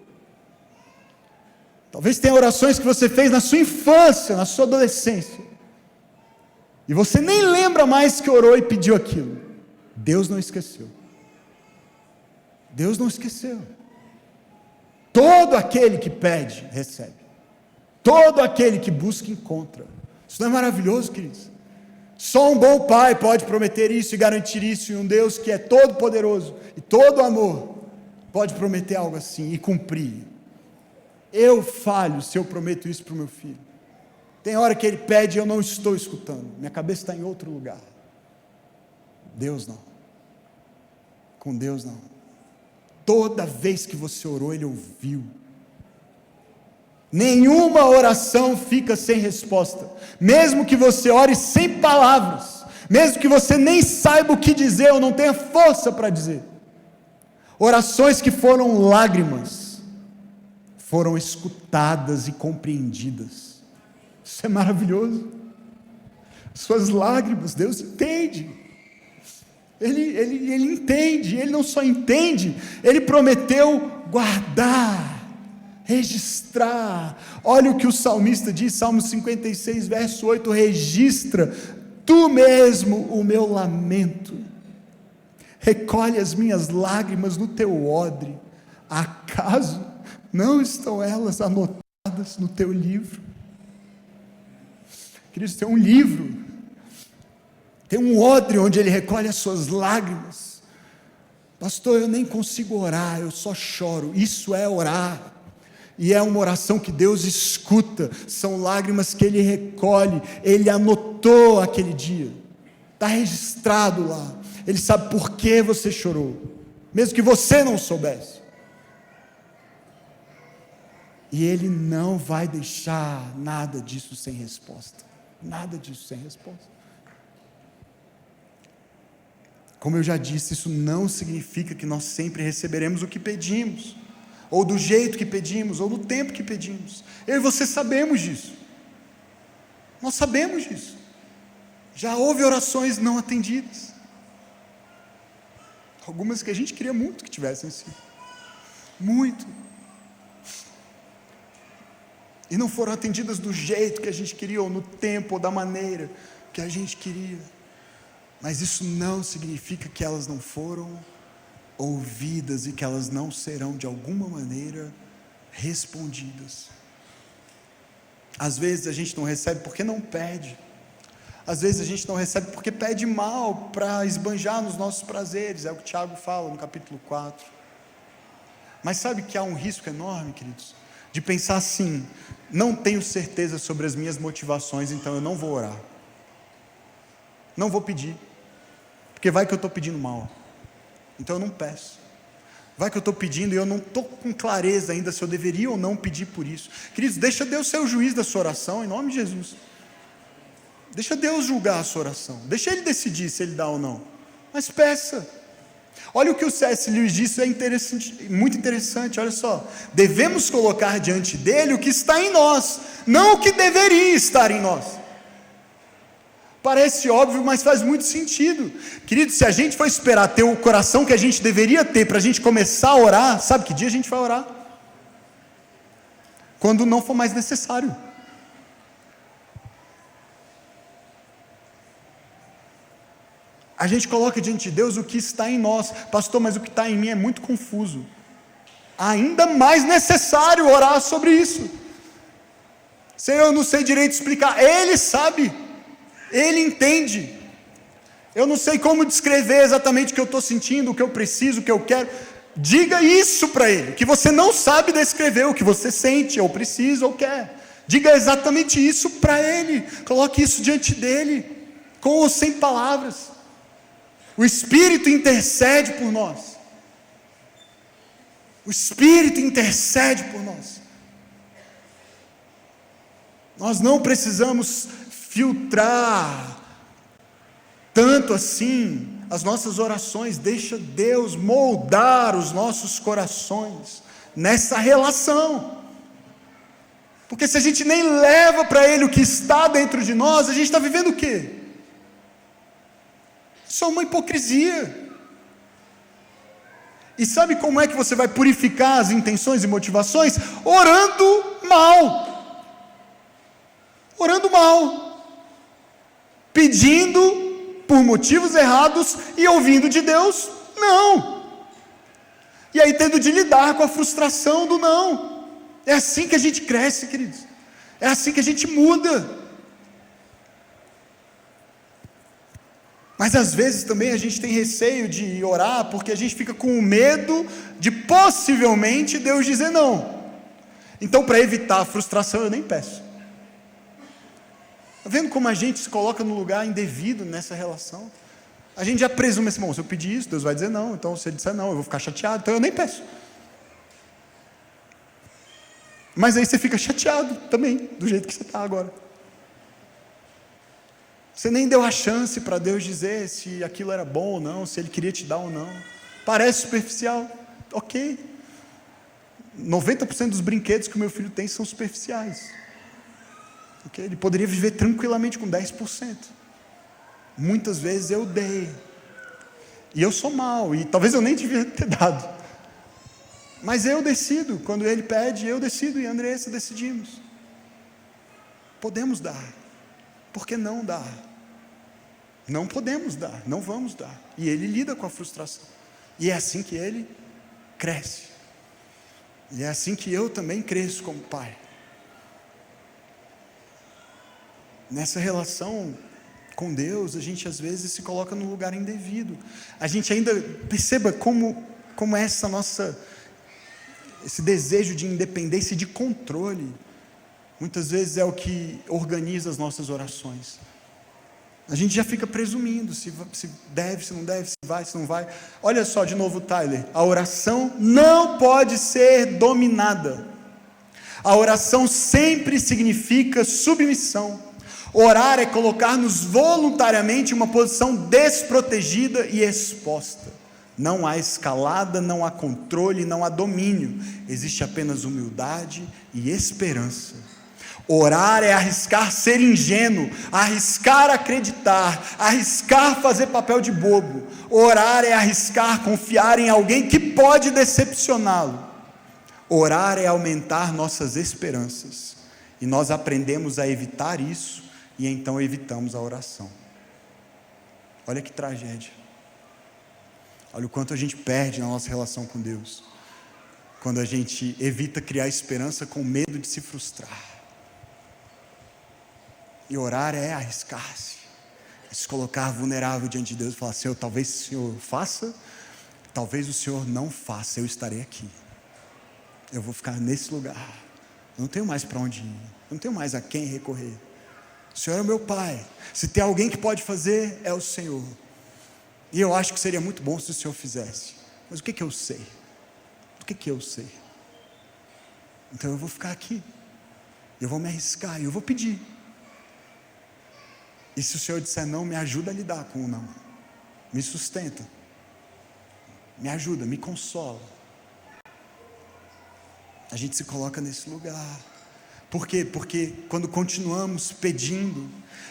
Speaker 1: talvez tenha orações que você fez na sua infância, na sua adolescência, e você nem lembra mais que orou e pediu aquilo. Deus não esqueceu, Deus não esqueceu. Todo aquele que pede, recebe. Todo aquele que busca, encontra. Isso não é maravilhoso, queridos? Só um bom pai pode prometer isso e garantir isso, e um Deus que é todo poderoso e todo amor pode prometer algo assim e cumprir. Eu falho se eu prometo isso para o meu filho. Tem hora que ele pede e eu não estou escutando, minha cabeça está em outro lugar. Deus não. Com Deus não. Toda vez que você orou, Ele ouviu. Nenhuma oração fica sem resposta, mesmo que você ore sem palavras, mesmo que você nem saiba o que dizer ou não tenha força para dizer. Orações que foram lágrimas, foram escutadas e compreendidas. Isso é maravilhoso. Suas lágrimas, Deus entende. Ele entende, Ele não só entende, Ele prometeu guardar, registrar. Olha o que o salmista diz, Salmo 56, verso 8, registra tu mesmo o meu lamento, recolhe as minhas lágrimas no teu odre, acaso não estão elas anotadas no teu livro? Queridos, tem um livro, tem um odre onde ele recolhe as suas lágrimas. Pastor, eu nem consigo orar, eu só choro. Isso é orar, e é uma oração que Deus escuta. São lágrimas que Ele recolhe, Ele anotou aquele dia, está registrado lá. Ele sabe por que você chorou, mesmo que você não soubesse. E Ele não vai deixar nada disso sem resposta. Nada disso sem resposta. Como eu já disse, isso não significa que nós sempre receberemos o que pedimos, ou do jeito que pedimos, ou no tempo que pedimos. Eu e você sabemos disso. Nós sabemos disso. Já houve orações não atendidas. Algumas que a gente queria muito que tivessem sido. Muito. E não foram atendidas do jeito que a gente queria, ou no tempo, ou da maneira que a gente queria. Mas isso não significa que elas não foram ouvidas e que elas não serão de alguma maneira respondidas. Às vezes a gente não recebe porque não pede. Às vezes a gente não recebe porque pede mal para esbanjar nos nossos prazeres. É o que Tiago fala no capítulo 4. Mas sabe que há um risco enorme, queridos, de pensar assim: não tenho certeza sobre as minhas motivações, então eu não vou orar, não vou pedir, porque vai que eu estou pedindo mal, então eu não peço. Vai que eu estou pedindo e eu não estou com clareza ainda se eu deveria ou não pedir por isso. Queridos, deixa Deus ser o juiz da sua oração, em nome de Jesus. Deixa Deus julgar a sua oração, deixa Ele decidir se Ele dá ou não, mas peça. Olha o que o C.S. Lewis disse, é interessante, muito interessante, olha só: devemos colocar diante dele o que está em nós, não o que deveria estar em nós. Parece óbvio, mas faz muito sentido. Querido, se a gente for esperar ter o coração que a gente deveria ter para a gente começar a orar, sabe que dia a gente vai orar? Quando não for mais necessário. A gente coloca diante de Deus o que está em nós. Pastor, mas o que está em mim é muito confuso. Ainda mais necessário orar sobre isso. Senhor, eu não sei direito explicar. Ele sabe. Ele entende. Eu não sei como descrever exatamente o que eu estou sentindo, o que eu preciso, o que eu quero. Diga isso para Ele, que você não sabe descrever o que você sente, ou precisa, ou quer. Diga exatamente isso para Ele. Coloque isso diante dEle, com ou sem palavras. O Espírito intercede por nós. O Espírito intercede por nós. Nós não precisamos filtrar tanto assim as nossas orações. Deixa Deus moldar os nossos corações nessa relação. Porque se a gente nem leva para Ele o que está dentro de nós, a gente está vivendo o quê? Isso é uma hipocrisia. E sabe como é que você vai purificar as intenções e motivações? Orando mal. Orando mal. Pedindo por motivos errados e ouvindo de Deus, não. E aí tendo de lidar com a frustração do não. É assim que a gente cresce, queridos. É assim que a gente muda. Mas às vezes também a gente tem receio de orar, porque a gente fica com medo de possivelmente Deus dizer não. Então, para evitar a frustração, eu nem peço. Está vendo como a gente se coloca no lugar indevido nessa relação? A gente já presume assim, bom, se eu pedir isso, Deus vai dizer não, então se Ele disser não, eu vou ficar chateado, então eu nem peço. Mas aí você fica chateado também, do jeito que você está agora. Você nem deu a chance para Deus dizer se aquilo era bom ou não, se Ele queria te dar ou não. Parece superficial, ok. 90% dos brinquedos que o meu filho tem são superficiais. Okay? Ele poderia viver tranquilamente com 10%. Muitas vezes eu dei. E eu sou mau, e talvez eu nem devia ter dado. Mas eu decido, quando Ele pede, eu decido, e a Andressa decidimos. Podemos dar. Por que não dar? Não podemos dar, não vamos dar. E Ele lida com a frustração. E é assim que Ele cresce. E é assim que eu também cresço como pai. Nessa relação com Deus, a gente às vezes se coloca no lugar indevido. A gente ainda perceba como é esse desejo de independência e de controle. Muitas vezes é o que organiza as nossas orações. A gente já fica presumindo se deve, se não deve, se vai, se não vai. Olha só de novo, Tyler. A oração não pode ser dominada. A oração sempre significa submissão. Orar é colocar-nos voluntariamente em uma posição desprotegida e exposta. Não há escalada, não há controle, não há domínio. Existe apenas humildade e esperança. Orar é arriscar ser ingênuo, arriscar acreditar, arriscar fazer papel de bobo. Orar é arriscar confiar em alguém que pode decepcioná-lo. Orar é aumentar nossas esperanças. E nós aprendemos a evitar isso, e então evitamos a oração. Olha que tragédia. Olha o quanto a gente perde na nossa relação com Deus, quando a gente evita criar esperança com medo de se frustrar. E orar é arriscar-se, é se colocar vulnerável diante de Deus e falar: Senhor, talvez o Senhor faça, talvez o Senhor não faça, eu estarei aqui, eu vou ficar nesse lugar, eu não tenho mais para onde ir, eu não tenho mais a quem recorrer. O Senhor é o meu Pai, se tem alguém que pode fazer, é o Senhor. E eu acho que seria muito bom se o Senhor fizesse, mas o que eu sei? O que eu sei? Então eu vou ficar aqui, eu vou me arriscar, eu vou pedir. E se o Senhor disser não, me ajuda a lidar com o não, me sustenta, me ajuda, me consola. A gente se coloca nesse lugar, Por quê? Porque quando continuamos pedindo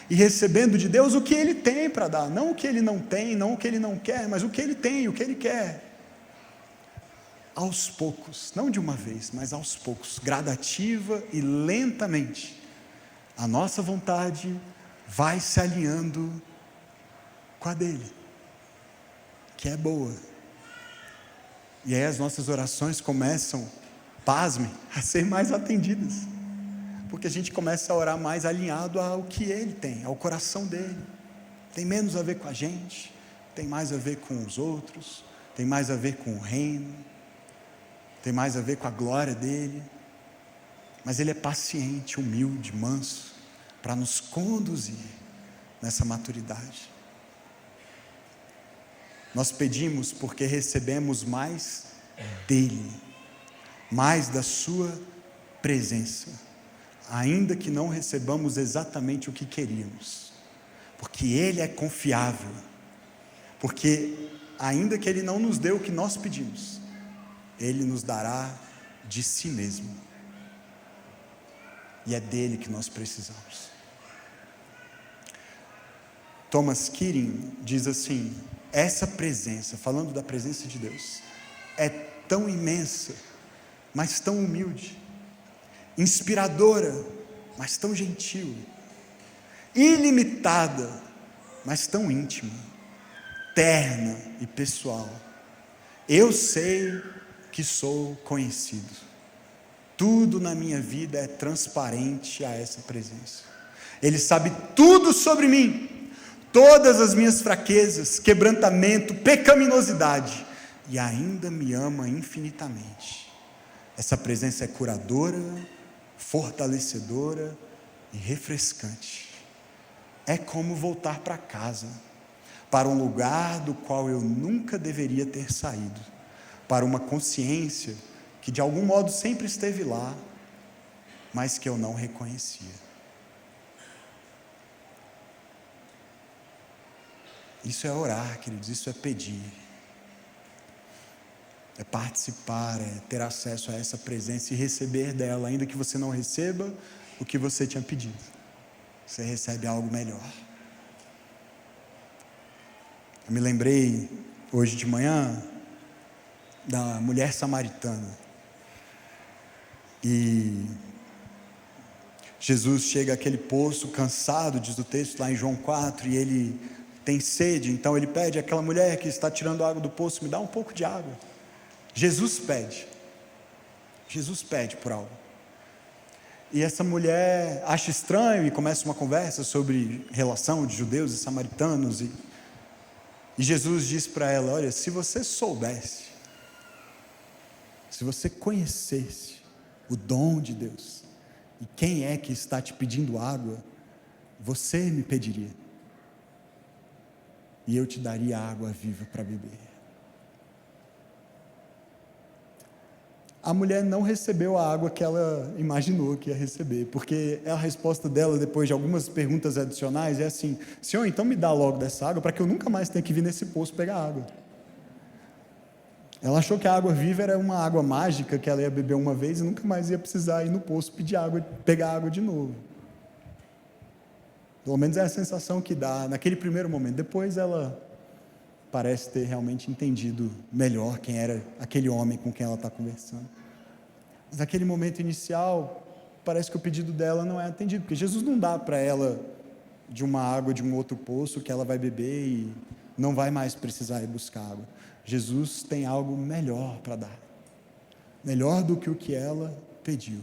Speaker 1: e recebendo de Deus o que Ele tem para dar, não o que Ele não tem, não o que Ele não quer, mas o que Ele tem, o que Ele quer. Aos poucos, não de uma vez, mas aos poucos, gradativa e lentamente, a nossa vontade vai se alinhando com a dele, que é boa. E aí as nossas orações começam, pasmem, a ser mais atendidas, porque a gente começa a orar mais alinhado ao que ele tem, ao coração dele. Tem menos a ver com a gente, tem mais a ver com os outros, tem mais a ver com o reino, tem mais a ver com a glória dele. Mas ele é paciente, humilde, manso, para nos conduzir nessa maturidade. Nós pedimos porque recebemos mais dele, mais da sua presença, ainda que não recebamos exatamente o que queríamos, porque ele é confiável, porque ainda que ele não nos dê o que nós pedimos, ele nos dará de si mesmo, e é dele que nós precisamos. Thomas Keating diz assim: essa presença, falando da presença de Deus, é tão imensa, mas tão humilde, inspiradora, mas tão gentil, ilimitada, mas tão íntima, terna e pessoal. Eu sei que sou conhecido, tudo na minha vida é transparente a essa presença. Ele sabe tudo sobre mim, todas as minhas fraquezas, quebrantamento, pecaminosidade, e ainda me ama infinitamente. Essa presença é curadora, fortalecedora e refrescante. É como voltar para casa, para um lugar do qual eu nunca deveria ter saído, para uma consciência que de algum modo sempre esteve lá, mas que eu não reconhecia. Isso é orar, queridos, isso é pedir, é participar, é ter acesso a essa presença e receber dela, ainda que você não receba o que você tinha pedido, você recebe algo melhor. Eu me lembrei hoje de manhã da mulher samaritana, e Jesus chega àquele poço cansado, diz o texto lá em João 4, e ele tem sede, então ele pede àquela mulher que está tirando água do poço: me dá um pouco de água. Jesus pede por algo, e essa mulher acha estranho e começa uma conversa sobre relação de judeus e samaritanos, e Jesus diz para ela: olha, se você soubesse, se você conhecesse o dom de Deus, e quem é que está te pedindo água, você me pediria, e eu te daria água viva para beber. A mulher não recebeu a água que ela imaginou que ia receber, porque a resposta dela, depois de algumas perguntas adicionais, é assim: Senhor, então me dá logo dessa água, para que eu nunca mais tenha que vir nesse poço pegar água. Ela achou que a água viva era uma água mágica, que ela ia beber uma vez e nunca mais ia precisar ir no poço pedir água, pegar água de novo. Pelo menos é a sensação que dá naquele primeiro momento. Depois ela parece ter realmente entendido melhor quem era aquele homem com quem ela está conversando. Mas naquele momento inicial, parece que o pedido dela não é atendido, porque Jesus não dá para ela de uma água de um outro poço que ela vai beber e não vai mais precisar ir buscar água. Jesus tem algo melhor para dar, melhor do que o que ela pediu.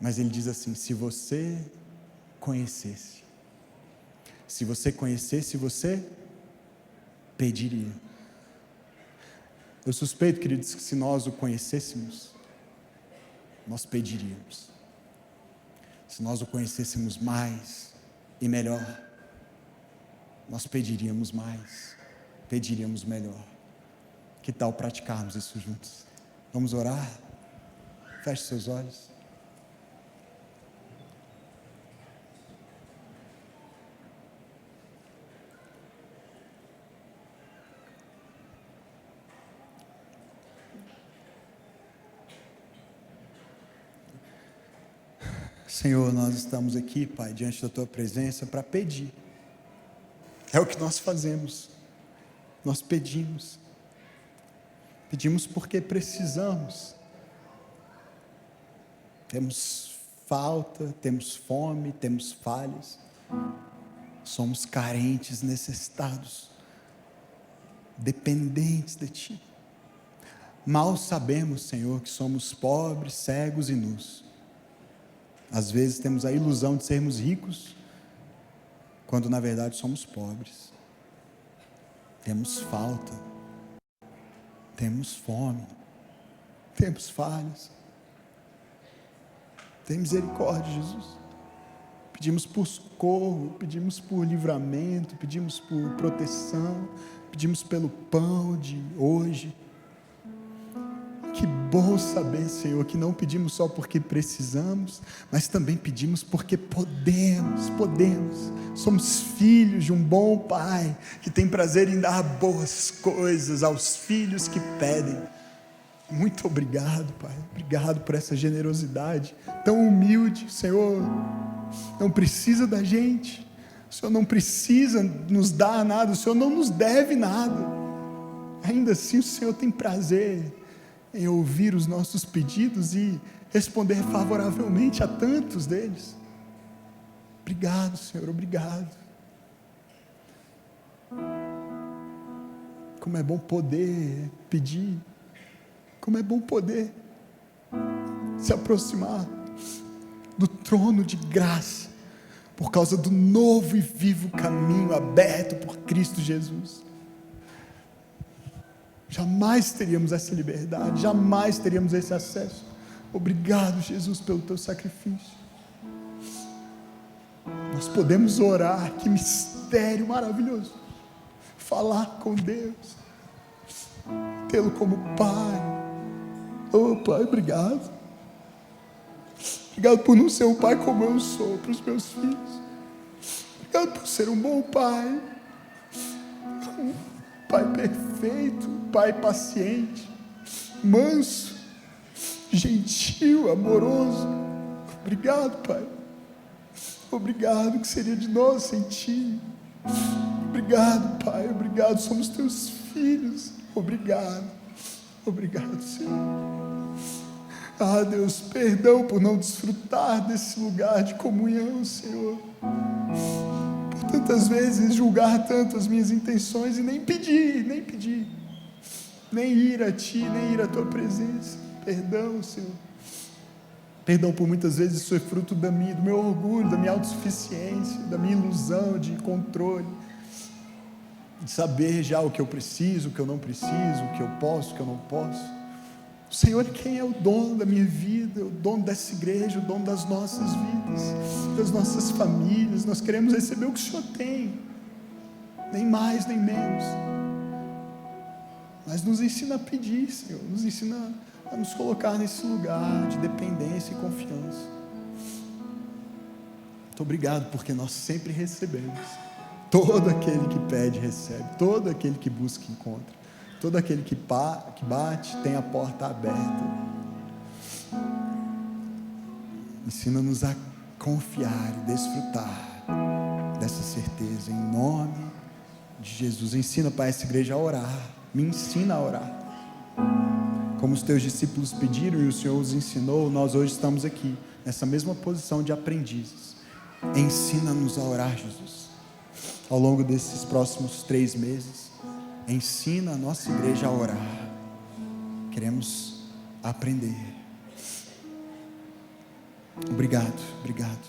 Speaker 1: Mas ele diz assim: se você conhecesse, você pediria. Eu suspeito, queridos, que se nós o conhecêssemos, nós pediríamos. Se nós o conhecêssemos mais e melhor, nós pediríamos mais, pediríamos melhor. Que tal praticarmos isso juntos? Vamos orar? Feche seus olhos. Senhor, nós estamos aqui, Pai, diante da Tua presença para pedir. É o que nós fazemos. Nós pedimos. Pedimos porque precisamos. Temos falta, temos fome, temos falhas. Somos carentes, necessitados, dependentes de Ti. Mal sabemos, Senhor, que somos pobres, cegos e nus. Às vezes temos a ilusão de sermos ricos, quando na verdade somos pobres. Temos falta, temos fome, temos falhas. Tem misericórdia, Jesus. Pedimos por socorro, pedimos por livramento, pedimos por proteção, pedimos pelo pão de hoje. Que bom saber, Senhor, que não pedimos só porque precisamos, mas também pedimos porque podemos. Somos filhos de um bom Pai, que tem prazer em dar boas coisas aos filhos que pedem. Muito obrigado, Pai. Obrigado por essa generosidade tão humilde. Senhor, não precisa da gente. O Senhor não precisa nos dar nada. O Senhor não nos deve nada. Ainda assim, o Senhor tem prazer em ouvir os nossos pedidos e responder favoravelmente a tantos deles. Obrigado, Senhor, obrigado. Como é bom poder pedir, como é bom poder se aproximar do trono de graça, por causa do novo e vivo caminho aberto por Cristo Jesus. Jamais teríamos essa liberdade, jamais teríamos esse acesso. Obrigado, Jesus, pelo teu sacrifício. Nós podemos orar, que mistério maravilhoso. Falar com Deus, tê-lo como Pai. Oh, Pai, obrigado. Obrigado por não ser um pai como eu sou para os meus filhos. Obrigado por ser um bom pai. Pai perfeito, Pai paciente, manso, gentil, amoroso. Obrigado, Pai. Obrigado, que seria de nós sem Ti. Obrigado, Pai, obrigado, somos Teus filhos. Obrigado, obrigado, Senhor. Ah, Deus, perdão por não desfrutar desse lugar de comunhão, Senhor. Por tantas vezes julgar tanto as minhas intenções e nem pedir, nem ir a Ti, nem ir à Tua presença. Perdão, Senhor. Perdão por muitas vezes isso é fruto do meu orgulho, da minha autossuficiência, da minha ilusão de controle, de saber já o que eu preciso, o que eu não preciso, o que eu posso, o que eu não posso. O Senhor é quem é o dono da minha vida, o dono dessa igreja, o dono das nossas vidas, das nossas famílias. Nós queremos receber o que o Senhor tem, nem mais nem menos. Mas nos ensina a pedir, Senhor, nos ensina a nos colocar nesse lugar de dependência e confiança. Muito obrigado, porque nós sempre recebemos. Todo aquele que pede recebe, todo aquele que busca encontra. Todo aquele que bate tem a porta aberta. Ensina-nos a confiar e desfrutar dessa certeza, em nome de Jesus. Ensina, Pai, essa igreja a orar. Me ensina a orar. Como os teus discípulos pediram e o Senhor os ensinou, nós hoje estamos aqui, nessa mesma posição de aprendizes. Ensina-nos a orar, Jesus. Ao longo desses próximos 3 meses, ensina a nossa igreja a orar. Queremos aprender. Obrigado, obrigado.